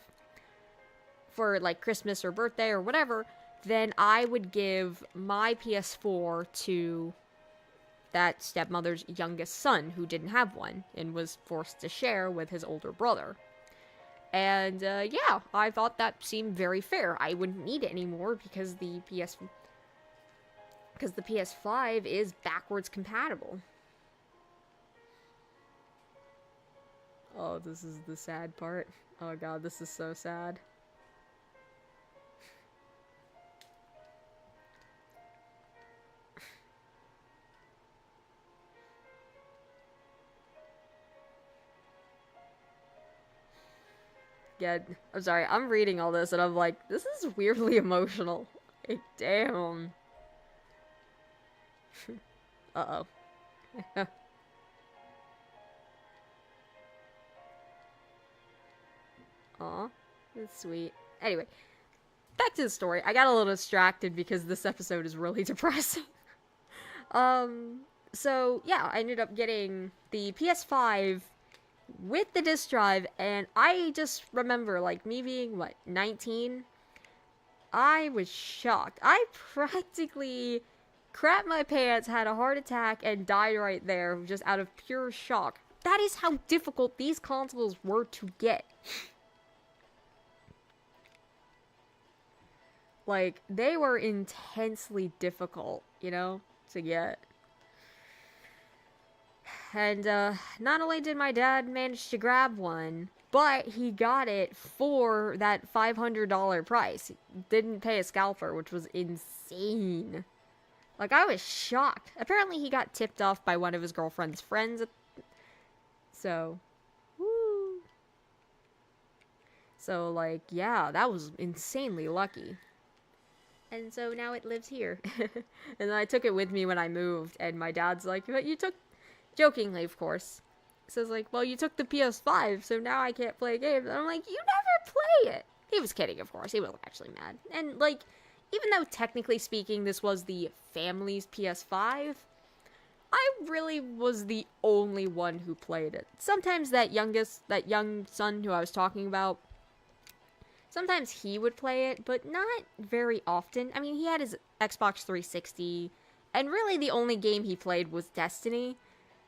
for, like, Christmas or birthday or whatever, then I would give my PS4 to that stepmother's youngest son, who didn't have one, and was forced to share with his older brother. And, yeah, I thought that seemed very fair. I wouldn't need it anymore because the PS5 is backwards compatible. Oh, this is the sad part. Oh god, this is so sad. Yeah, I'm sorry, I'm reading all this and I'm like, this is weirdly emotional. Like, damn. Uh-oh. Aw, that's sweet. Anyway, back to the story. I got a little distracted because this episode is really depressing. So, yeah, I ended up getting the PS5 with the disc drive, and I just remember, like, me being, what, 19? I was shocked. I practically crapped my pants, had a heart attack, and died right there, just out of pure shock. That is how difficult these consoles were to get. Like, they were intensely difficult, you know, to get. And, not only did my dad manage to grab one, but he got it for that $500 price. He didn't pay a scalper, which was insane. Like, I was shocked. Apparently he got tipped off by one of his girlfriend's friends. So, woo. So, like, yeah, that was insanely lucky. And so now it lives here. And then I took it with me when I moved, and my dad's like, but you took... Jokingly, of course, says like, well, you took the PS5, so now I can't play games. And I'm like, you never play it. He was kidding, of course. He wasn't actually mad. And like, even though technically speaking, this was the family's PS5, I really was the only one who played it. Sometimes that young son who I was talking about, sometimes he would play it, but not very often. I mean, he had his Xbox 360, and really the only game he played was Destiny.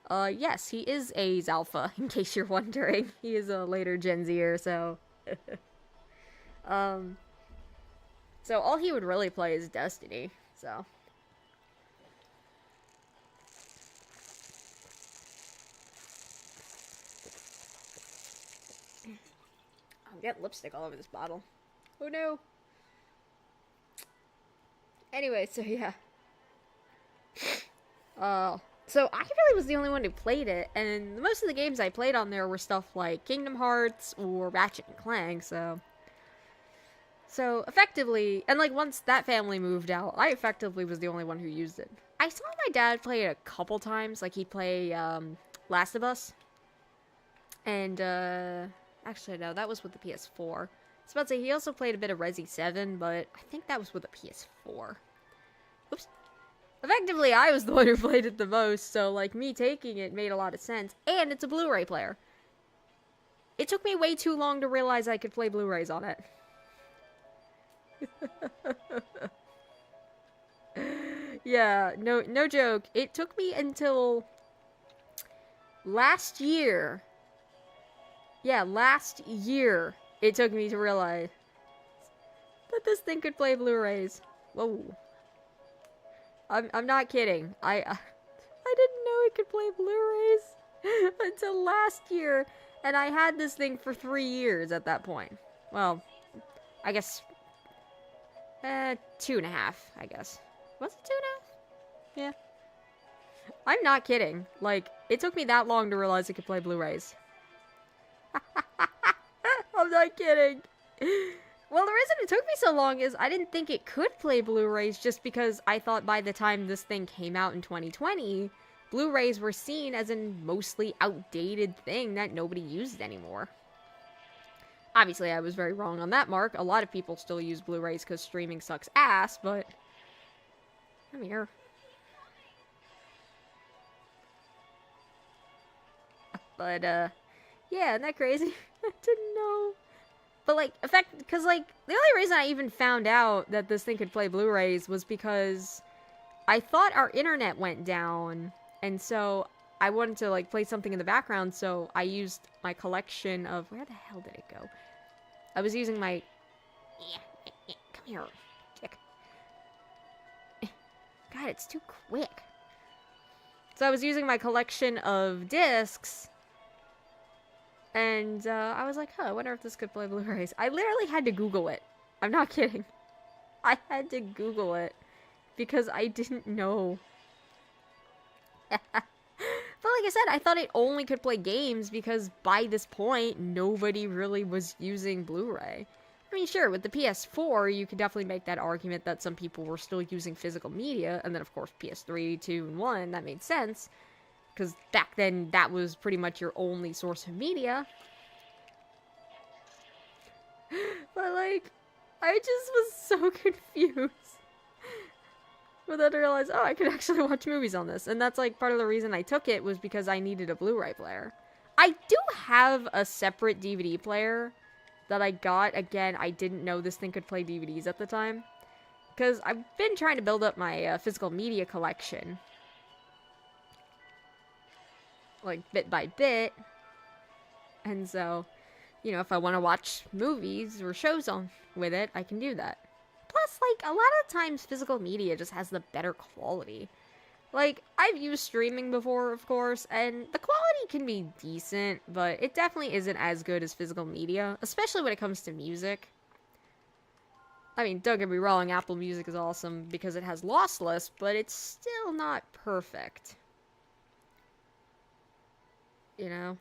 Yes, he is a Zalpha, in case you're wondering. He is a later Gen Zer, so... So all he would really play is Destiny, so... I'm getting lipstick all over this bottle. Oh no! Anyway, so yeah. So I really was the only one who played it, and most of the games I played on there were stuff like Kingdom Hearts or Ratchet and Clank, so effectively, and like once that family moved out, I effectively was the only one who used it. I saw my dad play it a couple times, like he'd play, Last of Us, and, actually no, that was with the PS4. I was about to say, he also played a bit of Resi 7, but I think that was with a PS4. Oops. Effectively, I was the one who played it the most, so, like, me taking it made a lot of sense. And it's a Blu-ray player. It took me way too long to realize I could play Blu-rays on it. Yeah, no joke. It took me until last year. Yeah, last year it took me to realize that this thing could play Blu-rays. Whoa. I'm not kidding. I didn't know it could play Blu-rays until last year, and I had this thing for 3 years at that point. Well, I guess 2.5, I guess. Was it 2.5? Yeah. I'm not kidding. Like, it took me that long to realize it could play Blu-rays. I'm not kidding. Well, the reason it took me so long is I didn't think it could play Blu-rays just because I thought by the time this thing came out in 2020, Blu-rays were seen as a mostly outdated thing that nobody used anymore. Obviously, I was very wrong on that mark. A lot of people still use Blu-rays because streaming sucks ass, but... Come here. But, yeah, isn't that crazy? I didn't know. But, like, because, like, the only reason I even found out that this thing could play Blu-rays was because I thought our internet went down, and so I wanted to, like, play something in the background, so I used my collection of... Where the hell did it go? I was using my... Come here, dick. God, it's too quick. So I was using my collection of discs... And, I was like, huh, I wonder if this could play Blu-rays. I literally had to Google it. I'm not kidding. I had to Google it. Because I didn't know. But like I said, I thought it only could play games because by this point, nobody really was using Blu-ray. I mean, sure, with the PS4, you could definitely make that argument that some people were still using physical media. And then, of course, PS3, 2, and 1, that made sense. Because back then, that was pretty much your only source of media. But, like, I just was so confused. But then I realized, oh, I could actually watch movies on this. And that's, like, part of the reason I took it was because I needed a Blu-ray player. I do have a separate DVD player that I got. Again, I didn't know this thing could play DVDs at the time. Because I've been trying to build up my physical media collection. Like, bit by bit. And so, you know, if I want to watch movies or shows on with it, I can do that. Plus, like, a lot of times physical media just has the better quality. Like, I've used streaming before, of course, and the quality can be decent, but it definitely isn't as good as physical media, especially when it comes to music. I mean, don't get me wrong, Apple Music is awesome because it has lossless, but it's still not perfect. You know?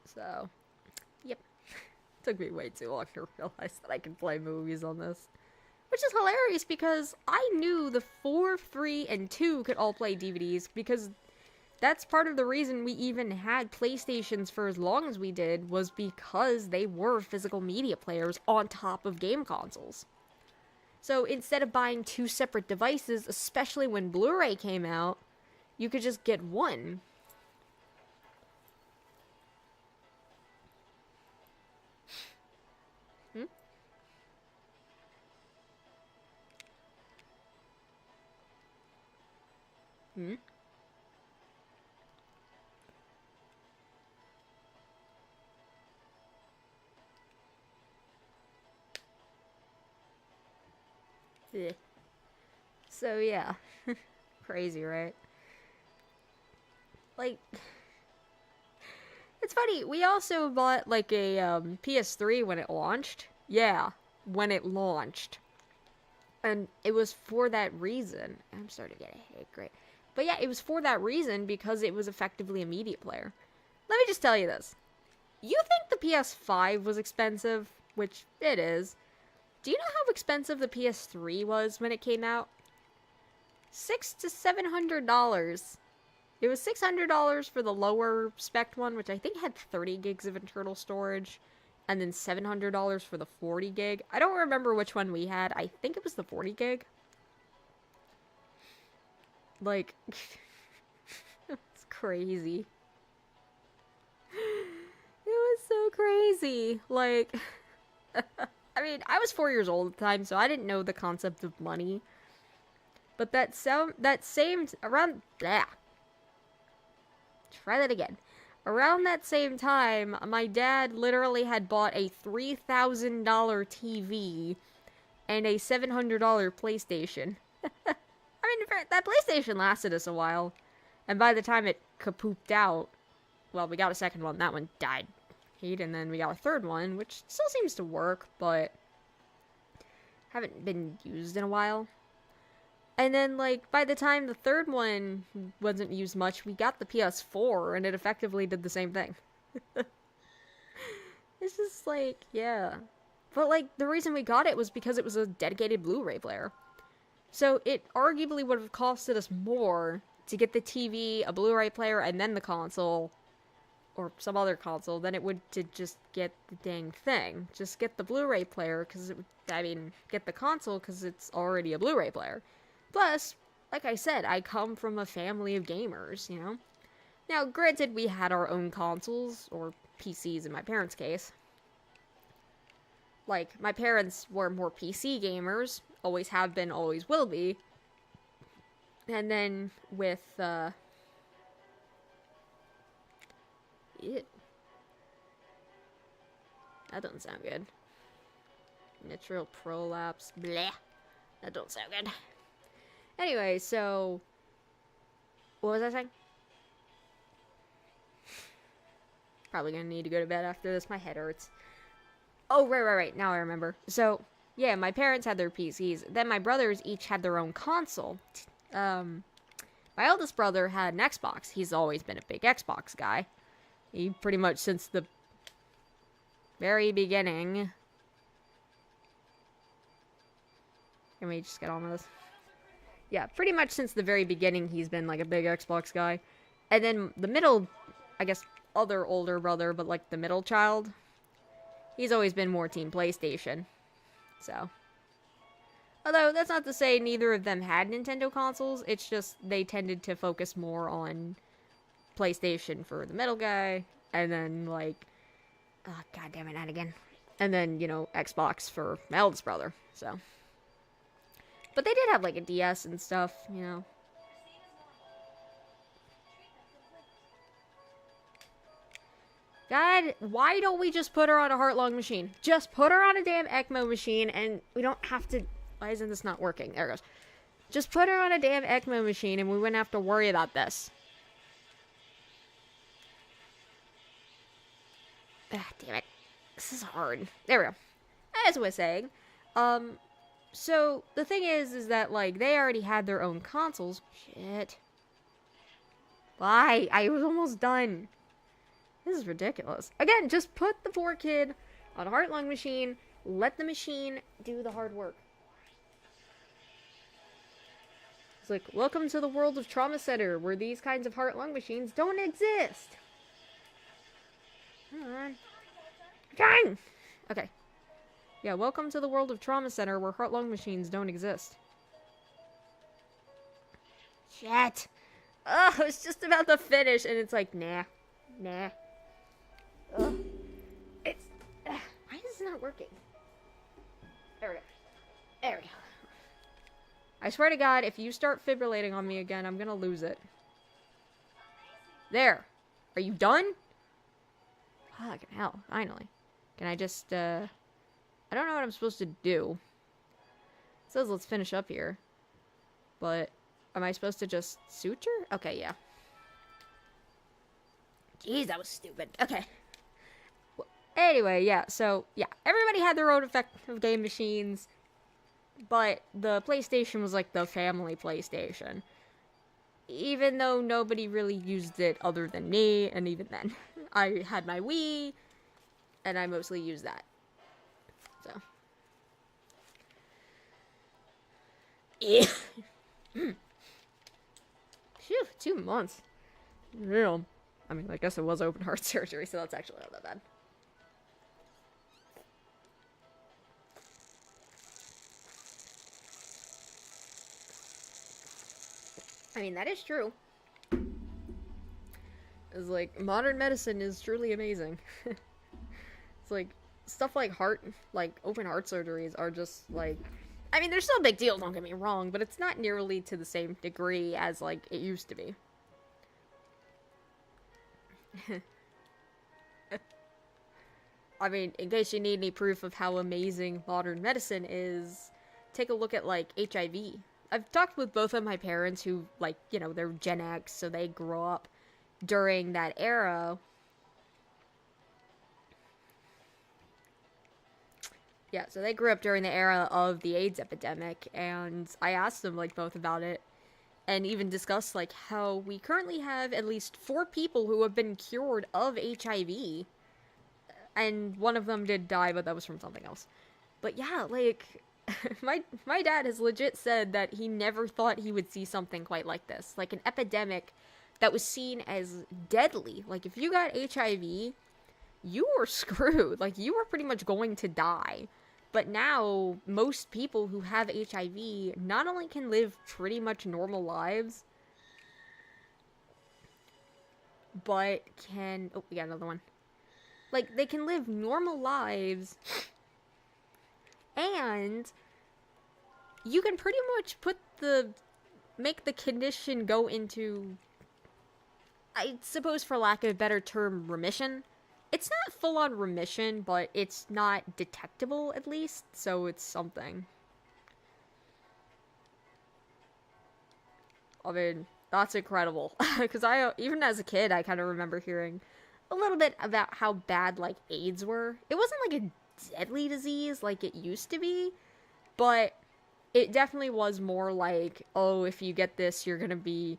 So, yep. Took me way too long to realize that I can play movies on this. Which is hilarious because I knew the 4, 3, and 2 could all play DVDs because that's part of the reason we even had PlayStations for as long as we did, was because they were physical media players on top of game consoles. So instead of buying 2 separate devices, especially when Blu-ray came out, you could just get one. Hmm? Hmm? Yeah. So yeah. Crazy, right? Like, it's funny, we also bought like a PS3 when it launched. Yeah, when it launched. And it was for that reason. I'm starting to get a headache, great. But yeah, it was for that reason because it was effectively a media player. Let me just tell you this. You think the PS5 was expensive? Which it is. Do you know how expensive the PS3 was when it came out? $600 to $700. It was $600 for the lower spec one, which I think had 30 gigs of internal storage, and then $700 for the 40 gig. I don't remember which one we had. I think it was the 40 gig. Like, it's crazy. It was so crazy. Like, I mean, I was 4 years old at the time, so I didn't know the concept of money. But that same around yeah. Try that again. Around that same time, my dad literally had bought a $3,000 TV and a $700 PlayStation. I mean, that PlayStation lasted us a while. And by the time it kapooped out, well, we got a second one. That one died. And then we got a third one, which still seems to work, but haven't been used in a while. And then, like, by the time the third one wasn't used much, we got the PS4, and it effectively did the same thing. It's just, like, yeah. But, like, the reason we got it was because it was a dedicated Blu-ray player. So, it arguably would have costed us more to get the TV, a Blu-ray player, and then the console, or some other console, than it would to just get the dang thing. Just get the Blu-ray player, because it would, I mean, get the console, because it's already a Blu-ray player. Plus, like I said, I come from a family of gamers, you know? Now, granted, we had our own consoles, or PCs in my parents' case. Like, my parents were more PC gamers, always have been, always will be. And then with, Ew. That doesn't sound good. Mitral prolapse, bleh. That don't sound good. Anyway, so what was I saying? Probably gonna need to go to bed after this. My head hurts. Oh, right. Now I remember. So, yeah, my parents had their PCs. Then my brothers each had their own console. My eldest brother had an Xbox. He's always been a big Xbox guy. He pretty much since the very beginning. Can we just get on with this? Yeah, pretty much since the very beginning, he's been, like, a big Xbox guy. And then the middle, I guess, other older brother, but, like, the middle child, he's always been more Team PlayStation. So. Although, that's not to say neither of them had Nintendo consoles, it's just they tended to focus more on PlayStation for the middle guy, and then, like, oh, god damn it, not again. And then, you know, Xbox for my eldest brother, so. But they did have, like, a DS and stuff, you know. God, why don't we just put her on a heart-lung machine? Just put her on a damn ECMO machine, and we don't have to... Why isn't this not working? There it goes. Just put her on a damn ECMO machine, and we wouldn't have to worry about this. Ah, damn it. This is hard. There we go. As I was saying, so, the thing is that, like, they already had their own consoles. Shit. Why? I was almost done. This is ridiculous. Again, just put the poor kid on a heart-lung machine, let the machine do the hard work. It's like, welcome to the world of Trauma Center, where these kinds of heart-lung machines don't exist. Come on. Dang! Okay. Yeah, welcome to the world of Trauma Center, where heart-lung machines don't exist. Shit! Oh, it's just about to finish, and it's like, nah. Nah. Ugh. It's... why is this not working? There we go. There we go. I swear to God, if you start fibrillating on me again, I'm gonna lose it. There. Are you done? Fucking hell. Finally. Can I just, I don't know what I'm supposed to do. It says let's finish up here. But, am I supposed to just suture? Okay, yeah. Jeez, that was stupid. Okay. Well, anyway, yeah, so, yeah. Everybody had their own effective game machines. But the PlayStation was like the family PlayStation. Even though nobody really used it other than me, and even then. I had my Wii, and I mostly used that. So. Yeah. Phew, 2 months. Real. I mean, I guess it was open heart surgery, so that's actually not that bad. I mean, that is true. It's like, modern medicine is truly amazing. It's like, stuff like open heart surgeries are just, like... I mean, they're still a big deal, don't get me wrong, but it's not nearly to the same degree as, like, it used to be. I mean, in case you need any proof of how amazing modern medicine is, take a look at, like, HIV. I've talked with both of my parents who, like, you know, they're Gen X, so they grew up during that era. Yeah, so they grew up during the era of the AIDS epidemic, and I asked them, like, both about it, and even discussed, like, how we currently have at least 4 people who have been cured of HIV. And one of them did die, but that was from something else. But yeah, like... my dad has legit said that he never thought he would see something quite like this. Like, an epidemic that was seen as deadly. Like, if you got HIV, you were screwed. Like, you were pretty much going to die. But now, most people who have HIV not only can live pretty much normal lives, but can... oh, we got another one. Like, they can live normal lives... and you can pretty much make the condition go into, I suppose for lack of a better term, remission. It's not full-on remission, but it's not detectable, at least, so it's something. I mean, that's incredible. Because even as a kid, I kind of remember hearing a little bit about how bad, like, AIDS were. It wasn't, like, a deadly disease like it used to be, but it definitely was more like, oh, if you get this, you're gonna be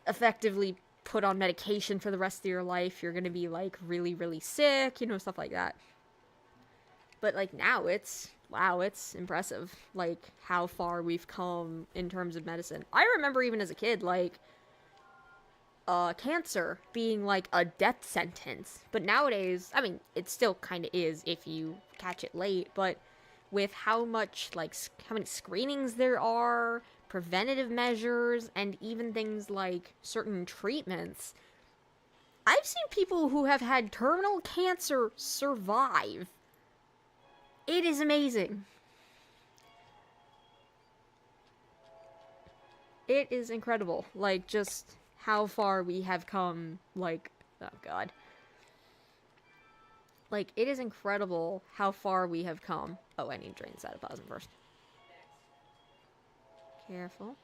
effectively put on medication for the rest of your life, you're gonna be, like, really, really sick, you know, stuff like that. But, like, now it's, wow, it's impressive, like, how far we've come in terms of medicine. I remember even as a kid, like, cancer being, like, a death sentence. But nowadays, I mean, it still kind of is if you catch it late, but with how much, like, how many screenings there are, preventative measures, and even things like certain treatments, I've seen people who have had terminal cancer survive. It is amazing. It is incredible. Like, just... how far we have come, like, oh god. Like, it is incredible how far we have come. Oh, I need to drain cytoplasm first. Careful.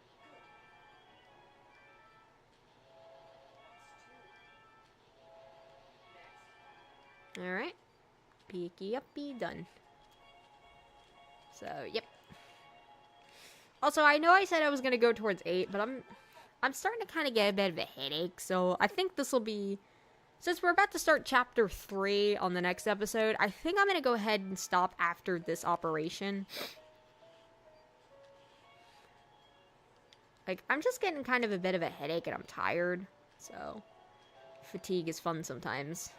Alright. Peeky uppy, done. So, yep. Also, I know I said I was gonna go towards 8, but I'm starting to kind of get a bit of a headache, so I think this will be... since we're about to start chapter 3 on the next episode, I think I'm gonna go ahead and stop after this operation. Like, I'm just getting kind of a bit of a headache and I'm tired. So, fatigue is fun sometimes.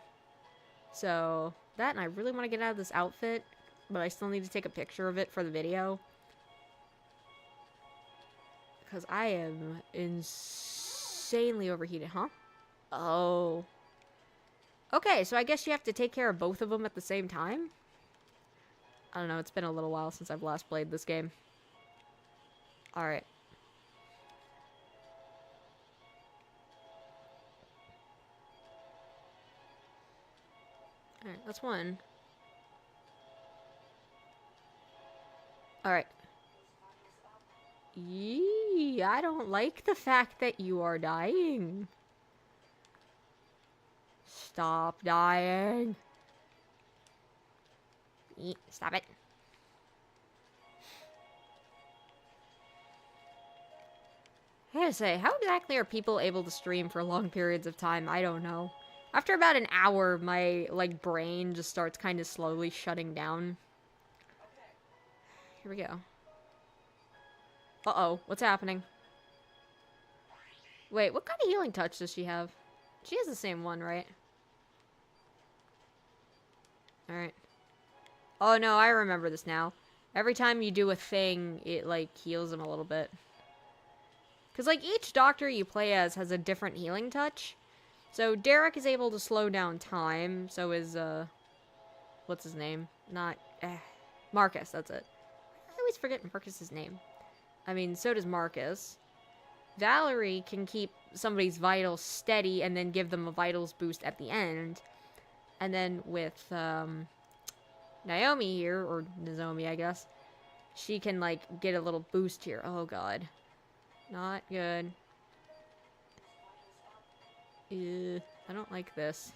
So, that, and I really want to get out of this outfit, but I still need to take a picture of it for the video. Because I am insanely overheated, huh? Oh. Okay, so I guess you have to take care of both of them at the same time? I don't know, it's been a little while since I've last played this game. Alright. Alright, that's one. Alright. Yee, I don't like the fact that you are dying. Stop dying. Yee, stop it. I gotta say, how exactly are people able to stream for long periods of time? I don't know. After about an hour, my, like, brain just starts kind of slowly shutting down. Here we go. Uh-oh, what's happening? Wait, what kind of healing touch does she have? She has the same one, right? Alright. Oh no, I remember this now. Every time you do a thing, it, like, heals them a little bit. Because, like, each doctor you play as has a different healing touch. So, Derek is able to slow down time. So is, what's his name? Marcus, that's it. I always forget Marcus's name. I mean, so does Marcus. Valerie can keep somebody's vitals steady and then give them a vitals boost at the end. And then with, Naomi here, or Nozomi, I guess, she can, like, get a little boost here. Oh, God. Not good. I don't like this.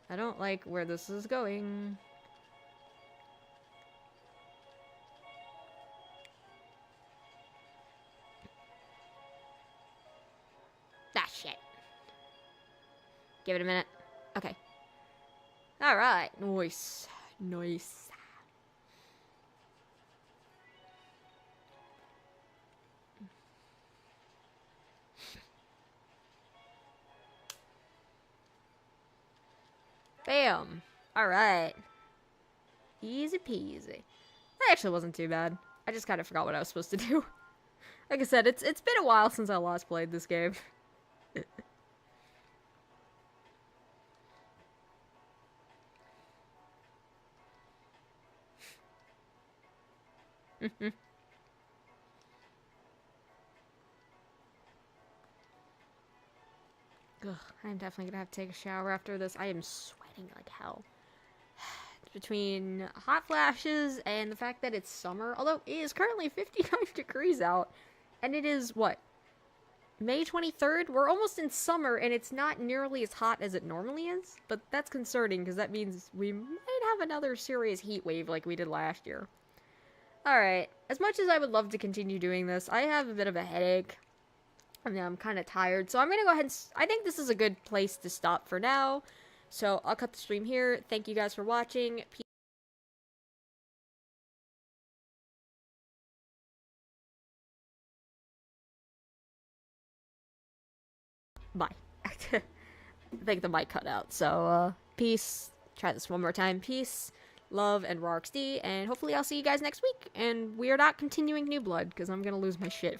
I don't like where this is going. Ah, shit. Give it a minute. Okay. Alright. Nice. Nice. Bam. Alright. Easy peasy. That actually wasn't too bad. I just kind of forgot what I was supposed to do. Like I said, it's been a while since I last played this game. Ugh, I'm definitely gonna have to take a shower after this. I am sweating like hell. Between hot flashes and the fact that it's summer, although it is currently 59 degrees out, and it is, what, May 23rd? We're almost in summer, and it's not nearly as hot as it normally is, but that's concerning, because that means we might have another serious heat wave like we did last year. Alright, as much as I would love to continue doing this, I have a bit of a headache. I mean, I'm kind of tired, so I'm going to go ahead and... I think this is a good place to stop for now. So, I'll cut the stream here. Thank you guys for watching. Bye. I think the mic cut out. So, peace. Try this one more time. Peace, love, and RoxD. And hopefully I'll see you guys next week. And we are not continuing New Blood, because I'm going to lose my shit if I